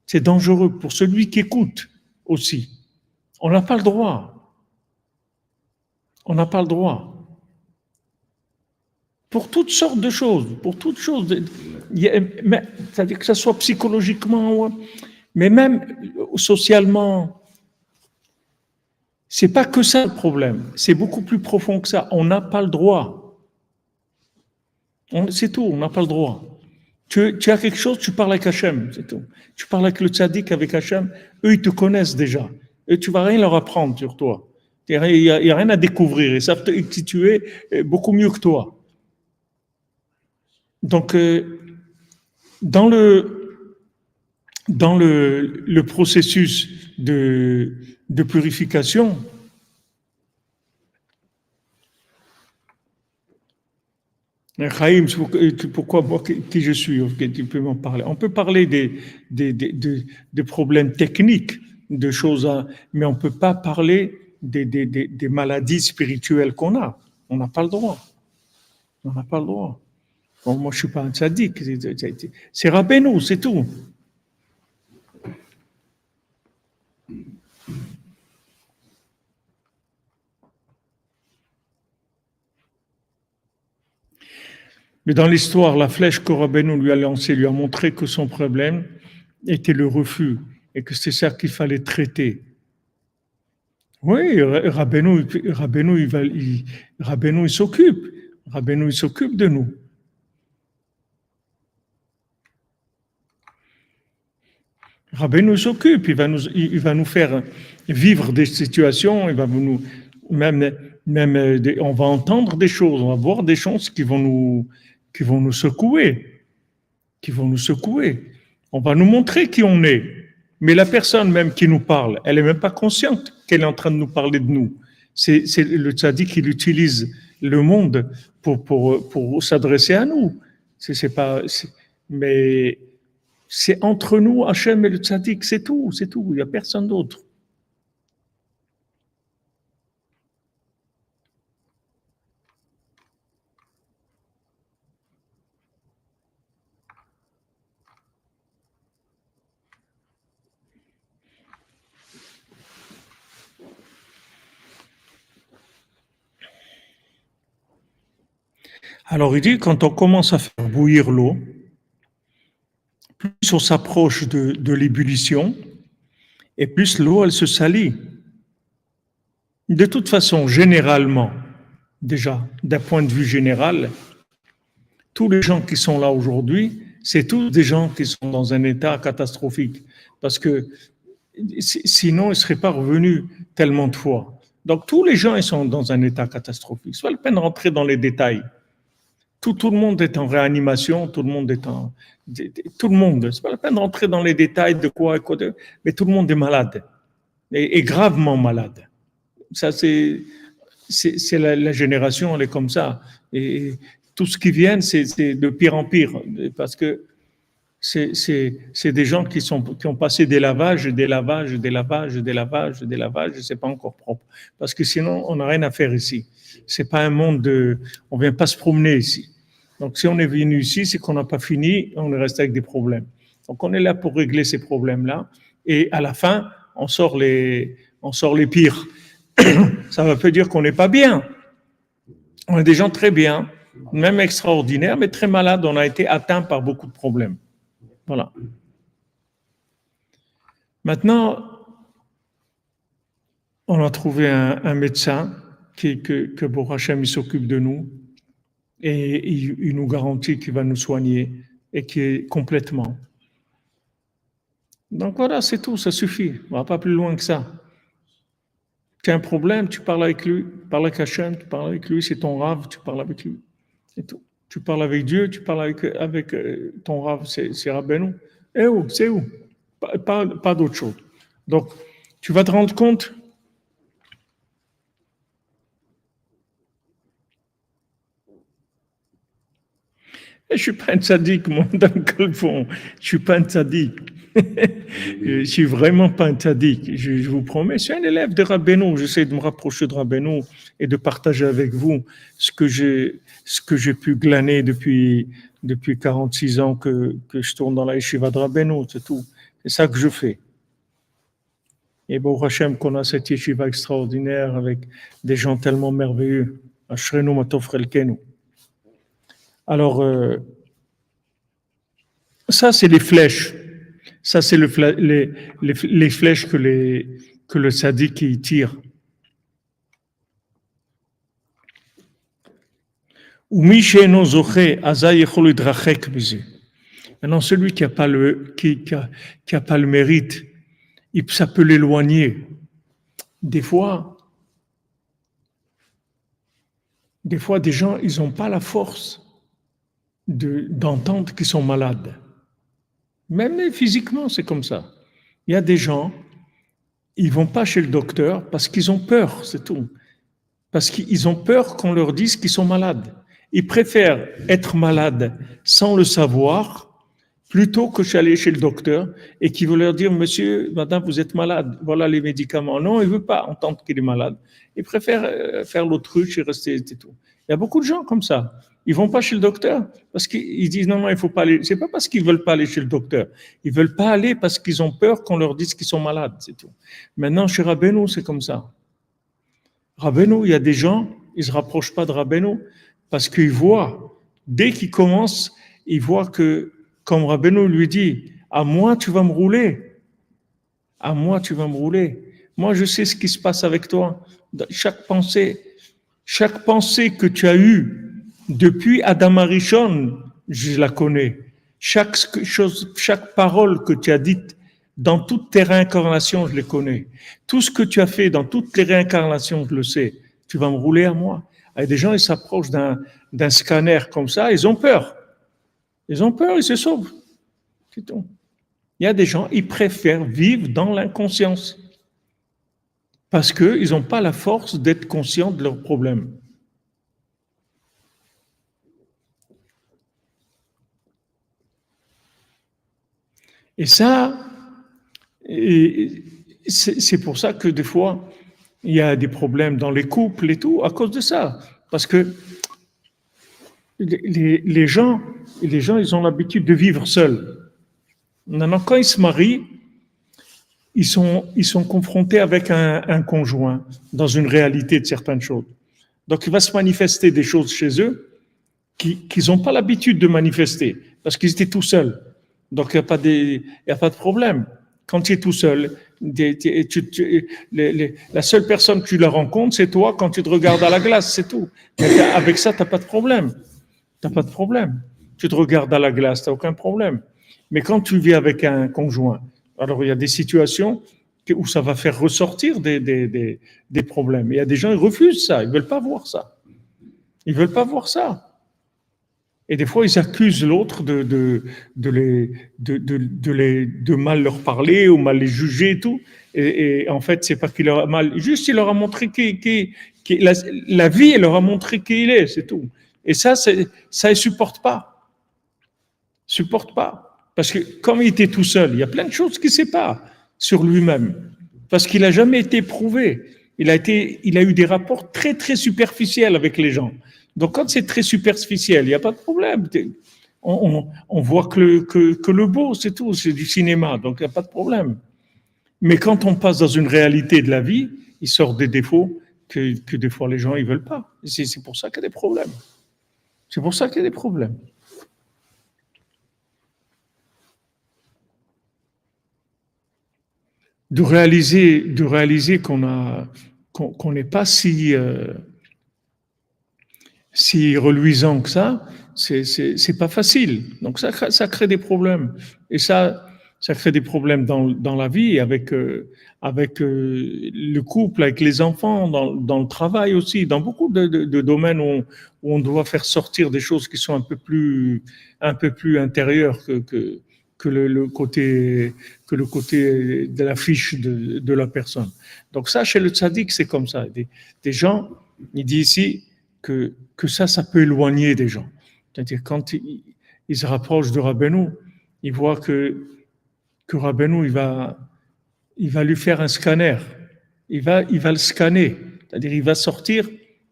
S1: C'est dangereux pour celui qui écoute aussi. On n'a pas le droit. On n'a pas le droit. Pour toutes sortes de choses, c'est-à-dire que ça soit psychologiquement, mais même socialement. C'est pas que ça le problème, c'est beaucoup plus profond que ça. On n'a pas le droit. C'est tout, on n'a pas le droit. Tu as quelque chose, tu parles avec Hachem, c'est tout. Tu parles avec le tzaddik, avec Hachem, eux ils te connaissent déjà. Et tu vas rien leur apprendre sur toi. Il n'y a rien à découvrir, ils savent te situer beaucoup mieux que toi. Donc, dans le processus de purification, Chaim, pourquoi moi, qui je suis, tu peux m'en parler. On peut parler des problèmes techniques, de choses, mais on ne peut pas parler des maladies spirituelles qu'on a. On n'a pas le droit. On n'a pas le droit. Bon, moi, je ne suis pas un tzaddik. C'est Rabbeinu, c'est tout. Mais dans l'histoire, la flèche que Rabbeinu lui a lancée lui a montré que son problème était le refus et que c'est ça qu'il fallait traiter. Oui, Rabbeinu il s'occupe. Rabbeinu il s'occupe de nous. Rabbeinu s'occupe, il va nous faire vivre des situations, il va nous même on va entendre des choses, on va voir des choses qui vont nous secouer, On va nous montrer qui on est. Mais la personne même qui nous parle, elle est même pas consciente qu'elle est en train de nous parler de nous. C'est le tzaddik qui utilise le monde pour s'adresser à nous. Mais c'est entre nous, Hachem et le tzaddik, c'est tout, il n'y a personne d'autre. Alors il dit, quand on commence à faire bouillir l'eau, plus on s'approche de l'ébullition, et plus l'eau, elle se salit. De toute façon, généralement, déjà, d'un point de vue général, tous les gens qui sont là aujourd'hui, c'est tous des gens qui sont dans un état catastrophique. Parce que sinon, ils ne seraient pas revenus tellement de fois. Donc, tous les gens, ils sont dans un état catastrophique. C'est pas la peine de rentrer dans les détails. Tout le monde est en réanimation, tout le monde est en... Tout le monde. C'est pas la peine de rentrer dans les détails de quoi, mais tout le monde est malade. Et gravement malade. Ça, c'est la génération, elle est comme ça. Et tout ce qui vient, c'est de pire en pire. Parce que c'est des gens qui ont passé des lavages, c'est pas encore propre. Parce que sinon, on n'a rien à faire ici. C'est pas un monde on vient pas se promener ici. Donc, si on est venu ici, c'est qu'on n'a pas fini, on est resté avec des problèmes. Donc, on est là pour régler ces problèmes-là. Et à la fin, on sort les pires. Ça ne veut pas dire qu'on n'est pas bien. On est des gens très bien, même extraordinaires, mais très malades. On a été atteints par beaucoup de problèmes. Voilà. Maintenant, on a trouvé un médecin que Baruch Hashem, il s'occupe de nous et il nous garantit qu'il va nous soigner et qui est complètement. Donc voilà, c'est tout, ça suffit. On ne va pas plus loin que ça. Tu as un problème, tu parles avec lui, tu parles avec Hashem, tu parles avec lui, c'est ton rave, tu parles avec lui. C'est tout. Tu parles avec Dieu, tu parles avec ton rave, c'est Rabbeinu. Et où? C'est où? Pas d'autre chose. Donc, tu vas te rendre compte. Je ne suis pas un tzaddik, moi, dans le fond. Je ne suis pas un tzaddik. Je ne suis vraiment pas un tzaddik. Je vous promets, je suis un élève de Rabbeinu. J'essaie de me rapprocher de Rabbeinu et de partager avec vous ce que j'ai pu glaner depuis 46 ans que je tourne dans la yeshiva de Rabbeinu, c'est tout. C'est ça que je fais. Et Baruch Hashem qu'on a cette yeshiva extraordinaire avec des gens tellement merveilleux. Ashrenu matov chelkenu. Alors, ça, c'est les flèches. Ça, c'est les flèches que le tzaddik tire. Maintenant, celui qui n'a pas le mérite, ça peut l'éloigner. Des fois, des gens, ils n'ont pas la force d'entendre qu'ils sont malades. Même physiquement, c'est comme ça. Il y a des gens, ils vont pas chez le docteur parce qu'ils ont peur, c'est tout. Parce qu'ils ont peur qu'on leur dise qu'ils sont malades. Ils préfèrent être malades sans le savoir plutôt que d'aller chez le docteur et qui veut leur dire, monsieur, madame, vous êtes malade, voilà les médicaments. Non, il ne veut pas entendre qu'il est malade. Il préfère faire l'autruche et rester, c'est tout. Il y a beaucoup de gens comme ça. Ils vont pas chez le docteur parce qu'ils disent non, il faut pas aller. C'est pas parce qu'ils veulent pas aller chez le docteur. Ils veulent pas aller parce qu'ils ont peur qu'on leur dise qu'ils sont malades, c'est tout. Maintenant, chez Rabbeinu, c'est comme ça. Rabbeinu, il y a des gens, ils se rapprochent pas de Rabbeinu parce qu'ils voient, dès qu'ils commencent, ils voient que, comme Rabbeinu lui dit, à moi tu vas me rouler. À moi tu vas me rouler. Moi je sais ce qui se passe avec toi. Chaque pensée que tu as eue depuis Adam Arishon, je la connais. Chaque parole que tu as dite dans toutes tes réincarnations, je les connais. Tout ce que tu as fait dans toutes les réincarnations, je le sais. Tu vas me rouler à moi. Et des gens, ils s'approchent d'un scanner comme ça, ils ont peur. Ils ont peur, ils se sauvent. C'est tout. Il y a des gens, ils préfèrent vivre dans l'inconscience parce qu'ils n'ont pas la force d'être conscients de leurs problèmes. Et ça, c'est pour ça que des fois, il y a des problèmes dans les couples et tout, à cause de ça. Parce que les gens, ils ont l'habitude de vivre seuls. Maintenant, quand ils se marient, ils sont confrontés avec un conjoint dans une réalité de certaines choses. Donc, il va se manifester des choses chez eux qu'ils n'ont pas l'habitude de manifester parce qu'ils étaient tout seuls. Donc, il n'y a pas de problème. Quand tu es tout seul, la seule personne que tu la rencontres, c'est toi quand tu te regardes à la glace, c'est tout. Mais avec ça, tu n'as pas de problème. Tu n'as pas de problème. Tu te regardes à la glace, tu n'as aucun problème. Mais quand tu vis avec un conjoint, alors il y a des situations où ça va faire ressortir des problèmes. Il y a des gens, ils refusent ça, ils ne veulent pas voir ça. Ils ne veulent pas voir ça. Et des fois, ils accusent l'autre de mal leur parler ou mal les juger et tout. Et en fait, c'est pas qu'il leur a mal. Juste, il leur a montré la vie, elle leur a montré qui il est, c'est tout. Et ça, ils supportent pas. Supportent pas. Parce que comme il était tout seul, il y a plein de choses qu'il ne sait pas sur lui-même. Parce qu'il n'a jamais été prouvé. Il a eu des rapports très, très superficiels avec les gens. Donc, quand c'est très superficiel, il n'y a pas de problème. On voit que le beau, c'est tout, c'est du cinéma, donc il n'y a pas de problème. Mais quand on passe dans une réalité de la vie, il sort des défauts que des fois les gens ne veulent pas. C'est pour ça qu'il y a des problèmes. C'est pour ça qu'il y a des problèmes. De réaliser qu'on n'est pas si reluisant que ça, c'est pas facile. Donc ça crée des problèmes. Et ça crée des problèmes dans la vie avec le couple, avec les enfants, dans le travail aussi, dans beaucoup de domaines où on doit faire sortir des choses qui sont un peu plus intérieures que le côté de la fiche de la personne. Donc ça, chez le tzaddik, c'est comme ça. Des gens, il dit ici que ça peut éloigner des gens. C'est-à-dire quand ils se rapprochent de Rabbeinu, ils voient que Rabbeinu, il va lui faire un scanner. Il va le scanner. C'est-à-dire, il va sortir,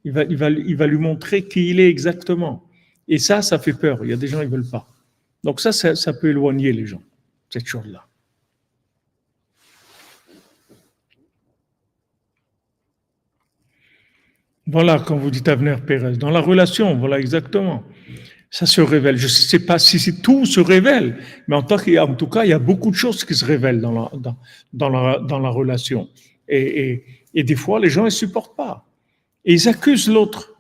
S1: il va lui montrer qui il est exactement. Et ça fait peur. Il y a des gens, ils veulent pas. Donc ça peut éloigner les gens, cette chose-là. Voilà, quand vous dites Avner Pérez, dans la relation, voilà exactement. Ça se révèle. Je ne sais pas si tout se révèle, mais en tout cas, il y a beaucoup de choses qui se révèlent dans la relation. Et des fois, les gens ne supportent pas. Et ils accusent l'autre.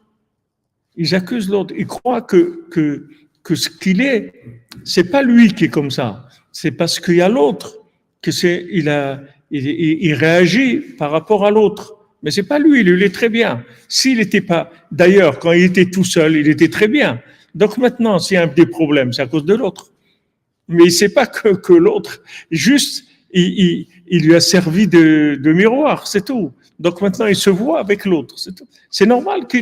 S1: Ils accusent l'autre. Ils croient que ce qu'il est, c'est pas lui qui est comme ça. C'est parce qu'il y a l'autre il réagit par rapport à l'autre. Mais c'est pas lui, il est très bien. S'il n'était pas, d'ailleurs, quand il était tout seul, il était très bien. Donc maintenant, s'il y a des problèmes, c'est à cause de l'autre. Mais il ne sait pas que l'autre, juste, il lui a servi de miroir, c'est tout. Donc maintenant, il se voit avec l'autre, c'est tout. C'est normal que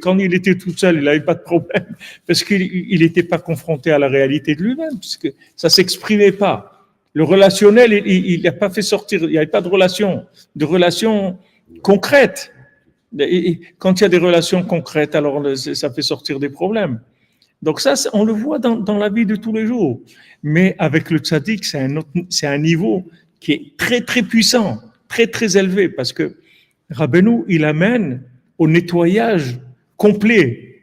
S1: quand il était tout seul, il n'avait pas de problème, parce qu'il n'était pas confronté à la réalité de lui-même, puisque ça ne s'exprimait pas. Le relationnel, il n'a pas fait sortir, il n'y avait pas de relation concrète. Et quand il y a des relations concrètes, alors ça fait sortir des problèmes. Donc ça, on le voit dans la vie de tous les jours. Mais avec le tzaddik, c'est un niveau qui est très, très puissant, très, très élevé, parce que Rabbeinu, il amène au nettoyage complet.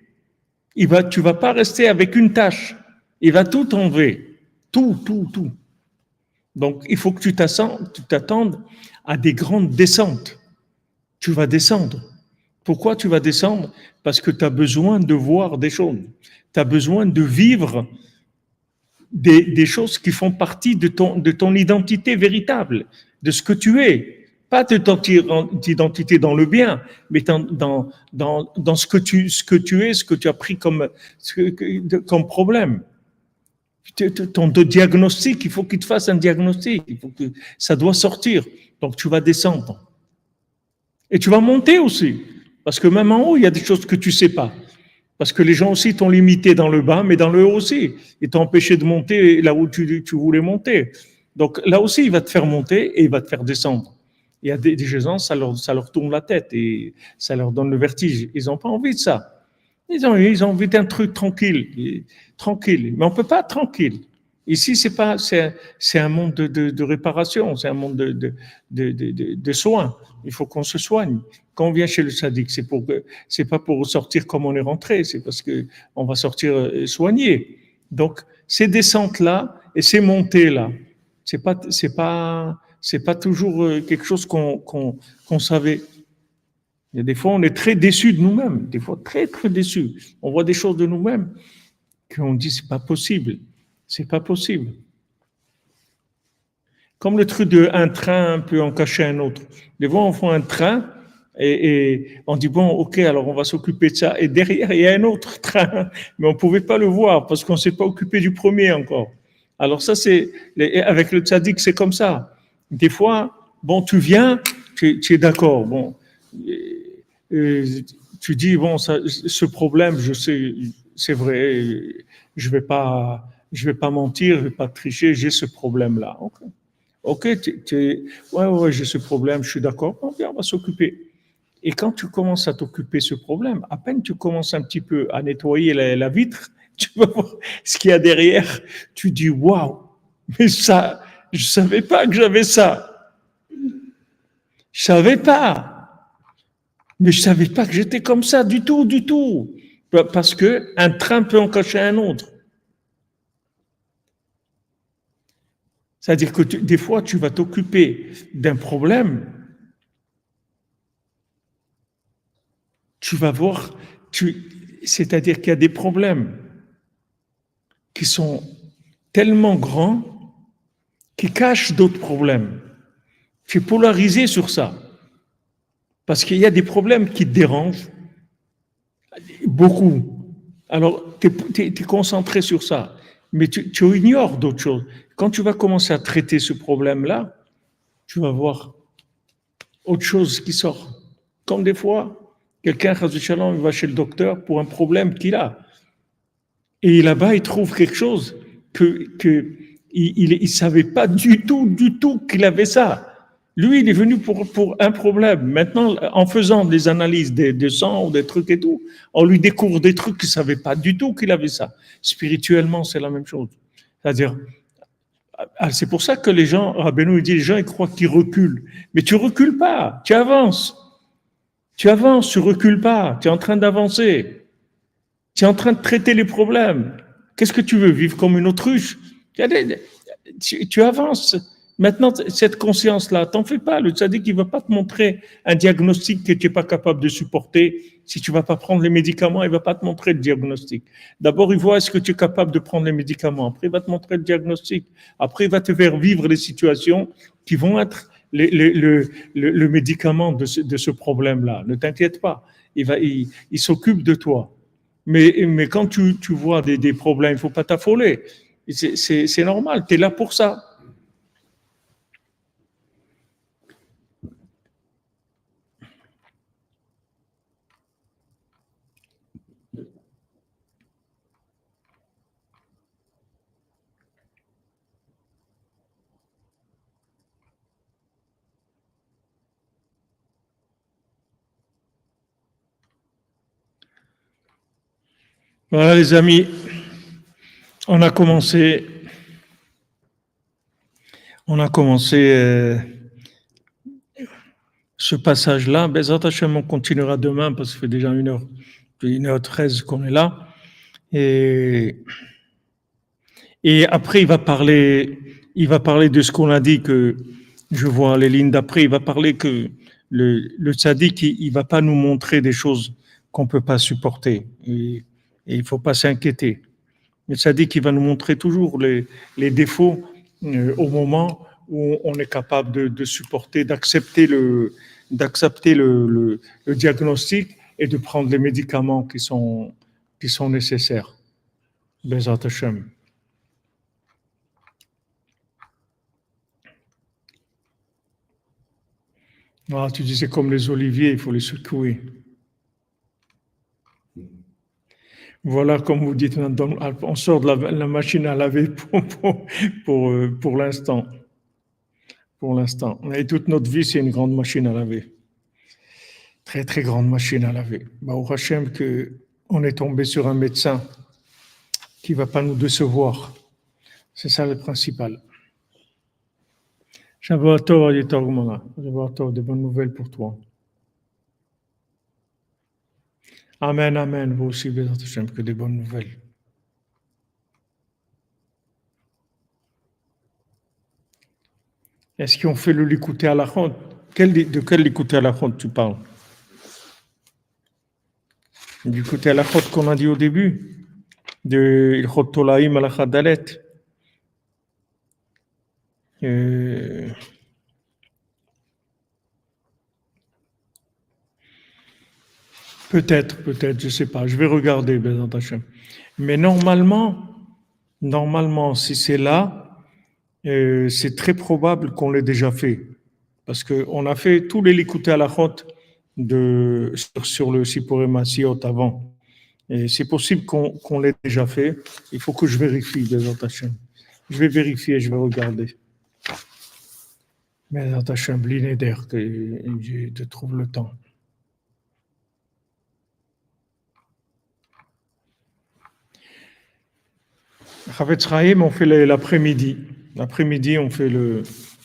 S1: Tu vas pas rester avec une tâche. Il va tout enlever. Tout. Donc, il faut que tu t'attendes à des grandes descentes. Tu vas descendre. Pourquoi tu vas descendre? Parce que tu as besoin de voir des choses. Tu as besoin de vivre des choses qui font partie de ton identité véritable, de ce que tu es. Pas de ton identité dans le bien, mais dans ce que tu es, ce que tu as pris comme problème. Ton diagnostic, il faut qu'il te fasse un diagnostic. Ça doit sortir. Donc tu vas descendre. Et tu vas monter aussi. Parce que même en haut, il y a des choses que tu ne sais pas. Parce que les gens aussi t'ont limité dans le bas, mais dans le haut aussi. Ils t'ont empêché de monter là où tu voulais monter. Donc là aussi, il va te faire monter et il va te faire descendre. Il y a des gens, ça leur tourne la tête et ça leur donne le vertige. Ils n'ont pas envie de ça. Ils ont envie d'un truc tranquille, tranquille. Mais on ne peut pas être tranquille. Ici, c'est un monde de réparation, c'est un monde de soins. Il faut qu'on se soigne. Quand on vient chez le sadique, c'est pas pour sortir comme on est rentré, c'est parce que on va sortir soigné. Donc, ces descentes-là et ces montées-là, c'est pas toujours quelque chose qu'on savait. Il y a des fois, on est très déçus de nous-mêmes, des fois très, très déçus. On voit des choses de nous-mêmes qu'on dit, c'est pas possible. C'est pas possible. Comme le truc d'un train peut en cacher un autre. Des fois, on fait un train et on dit, bon, ok, alors on va s'occuper de ça. Et derrière, il y a un autre train, mais on ne pouvait pas le voir parce qu'on ne s'est pas occupé du premier encore. Alors ça, avec le tzaddik, c'est comme ça. Des fois, bon, tu viens, tu es d'accord, bon, euh, tu dis, bon, ça, ce problème, je sais, c'est vrai, je vais pas mentir, je vais pas tricher, j'ai ce problème-là. Okay. Ok, ouais, j'ai ce problème, je suis d'accord, bon, bien, on va s'occuper. Et quand tu commences à t'occuper de ce problème, à peine tu commences un petit peu à nettoyer la vitre, tu vas voir ce qu'il y a derrière, tu dis, waouh, mais ça, je savais pas que j'avais ça. Je savais pas. Mais je savais pas que j'étais comme ça du tout, du tout. Parce que un train peut en cacher un autre. C'est-à-dire que des fois, tu vas t'occuper d'un problème, tu vas voir, c'est-à-dire qu'il y a des problèmes qui sont tellement grands qui cachent d'autres problèmes. Tu es polarisé sur ça. Parce qu'il y a des problèmes qui te dérangent beaucoup. Alors, tu es concentré sur ça. Mais tu ignores d'autres choses. Quand tu vas commencer à traiter ce problème-là, tu vas voir autre chose qui sort. Comme des fois, quelqu'un, il va chez le docteur pour un problème qu'il a. Et là-bas, il trouve quelque chose que il savait pas du tout qu'il avait ça. Lui, il est venu pour un problème. Maintenant, en faisant des analyses de sang ou des trucs et tout, on lui découvre des trucs qu'il savait pas du tout qu'il avait ça. Spirituellement, c'est la même chose. C'est-à-dire, c'est pour ça que les gens, Rabbeinu dit, les gens, ils croient qu'ils reculent. Mais tu recules pas, tu avances. Tu avances, tu recules pas, tu es en train d'avancer. Tu es en train de traiter les problèmes. Qu'est-ce que tu veux, vivre comme une autruche? Tu avances. Maintenant, cette conscience-là, t'en fais pas. Le tzaddik, il ne va pas te montrer un diagnostic que tu n'es pas capable de supporter. Si tu ne vas pas prendre les médicaments, il ne va pas te montrer le diagnostic. D'abord, il voit est-ce que tu es capable de prendre les médicaments. Après, il va te montrer le diagnostic. Après, il va te faire vivre les situations qui vont être le médicament de ce problème-là. Ne t'inquiète pas. Il s'occupe de toi. Mais quand tu vois des problèmes, il ne faut pas t'affoler. C'est normal, tu es là pour ça. Voilà les amis, on a commencé, on a commencé ce passage-là. Bezat Hashem, on continuera demain parce que ça fait déjà 1h13 qu'on est là. Et, et après, il va parler de ce qu'on a dit que je vois les lignes d'après. Il va parler que le tzaddik, il va pas nous montrer des choses qu'on peut pas supporter. Et il faut pas s'inquiéter. Le tzaddik, il va nous montrer toujours les défauts au moment où on est capable de supporter, d'accepter le diagnostic et de prendre les médicaments qui sont nécessaires. Bezat Hashem. Ah, tu disais comme les oliviers, il faut les secouer. Voilà, comme vous dites, on sort de la machine à laver pour l'instant. Pour l'instant. Et toute notre vie, c'est une grande machine à laver. Très, très grande machine à laver. Au Hachem, on est tombé sur un médecin qui ne va pas nous décevoir. C'est ça le principal. Shavuot des bonnes nouvelles pour toi. Amen, amen. Vous aussi, Bézat Hashem, que des bonnes nouvelles. Est-ce qu'on fait le l'écouter à la ronde? De quel l'écouter à la ronde tu parles? Du côté à la ronde qu'on a dit au début, de Ilchot Tolaim à la Chadalet. Peut-être, je ne sais pas. Je vais regarder, Bézat Hashem. Mais normalement, si c'est là, c'est très probable qu'on l'ait déjà fait. Parce qu'on a fait tous les l'écouter à la ronde sur le Sipuré Massiot avant. Et c'est possible qu'on l'ait déjà fait. Il faut que je vérifie, Bézat Hashem. Je vais vérifier, je vais regarder. Bézat Hashem, blineder, que je trouve le temps. Chafetz Chaim, on fait l'après-midi. L'après-midi, on fait le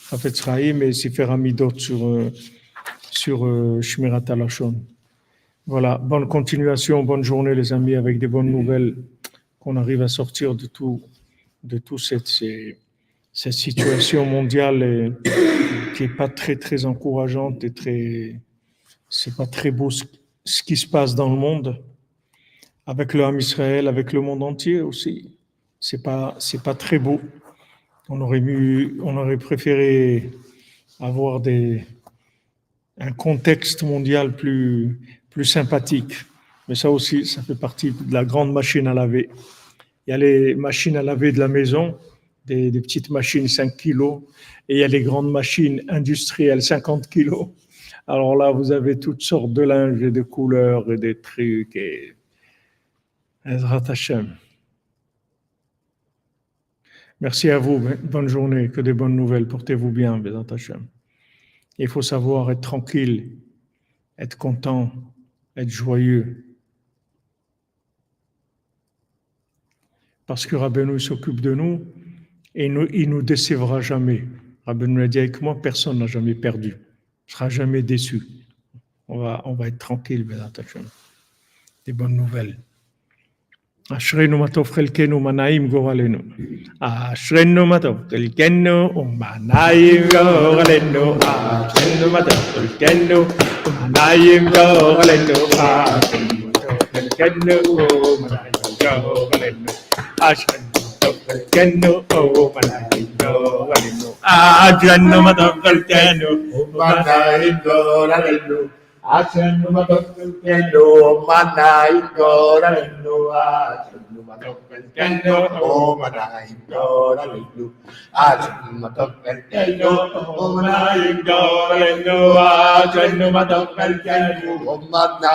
S1: Chafetz Chaim et Sefer Hamidot sur Shmirat HaLashon. Voilà, bonne continuation, bonne journée les amis, avec des bonnes nouvelles, qu'on arrive à sortir de tout cette situation mondiale qui n'est pas très, très encourageante et c'est pas très beau ce qui se passe dans le monde, avec le Ham Israël, avec le monde entier aussi. C'est pas très beau. On aurait préféré avoir un contexte mondial plus sympathique. Mais ça aussi, ça fait partie de la grande machine à laver. Il y a les machines à laver de la maison, des petites machines 5 kilos, et il y a les grandes machines industrielles 50 kilos. Alors là, vous avez toutes sortes de linge et de couleurs et des trucs. Et Ezrat Hashem. Merci à vous, bonne journée, que des bonnes nouvelles, portez-vous bien, Bézat Hashem. Il faut savoir être tranquille, être content, être joyeux. Parce que Rabbeinu s'occupe de nous et il nous décevra jamais. Rabbeinu a dit avec moi, personne n'a jamais perdu, ne sera jamais déçu. On va être tranquille, Bézat Hashem. Des bonnes nouvelles. אשרינו מה טוב חלקנו ומנעים גורלנו. אשרינו מה טוב חלקנו ומנעים גורלנו. אשרינו מה טוב חלקנו ומנעים גורלנו. אשרינו מה טוב חלקנו ומנעים גורלנו. אשרינו מה טוב חלקנו ומנעים גורלנו. אשרינו מה טוב חלקנו ומנעים גורלנו. Asenu matokendo manai goralenu. Asenu matokendo manai goralenu. Asenu matokendo manai goralenu. Asenu matokendo manai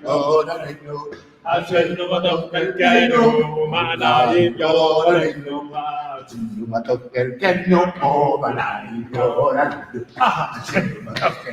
S1: goralenu. Asenu matokendo manai goralenu. Asenu matokendo manai goralenu. Asenu matokendo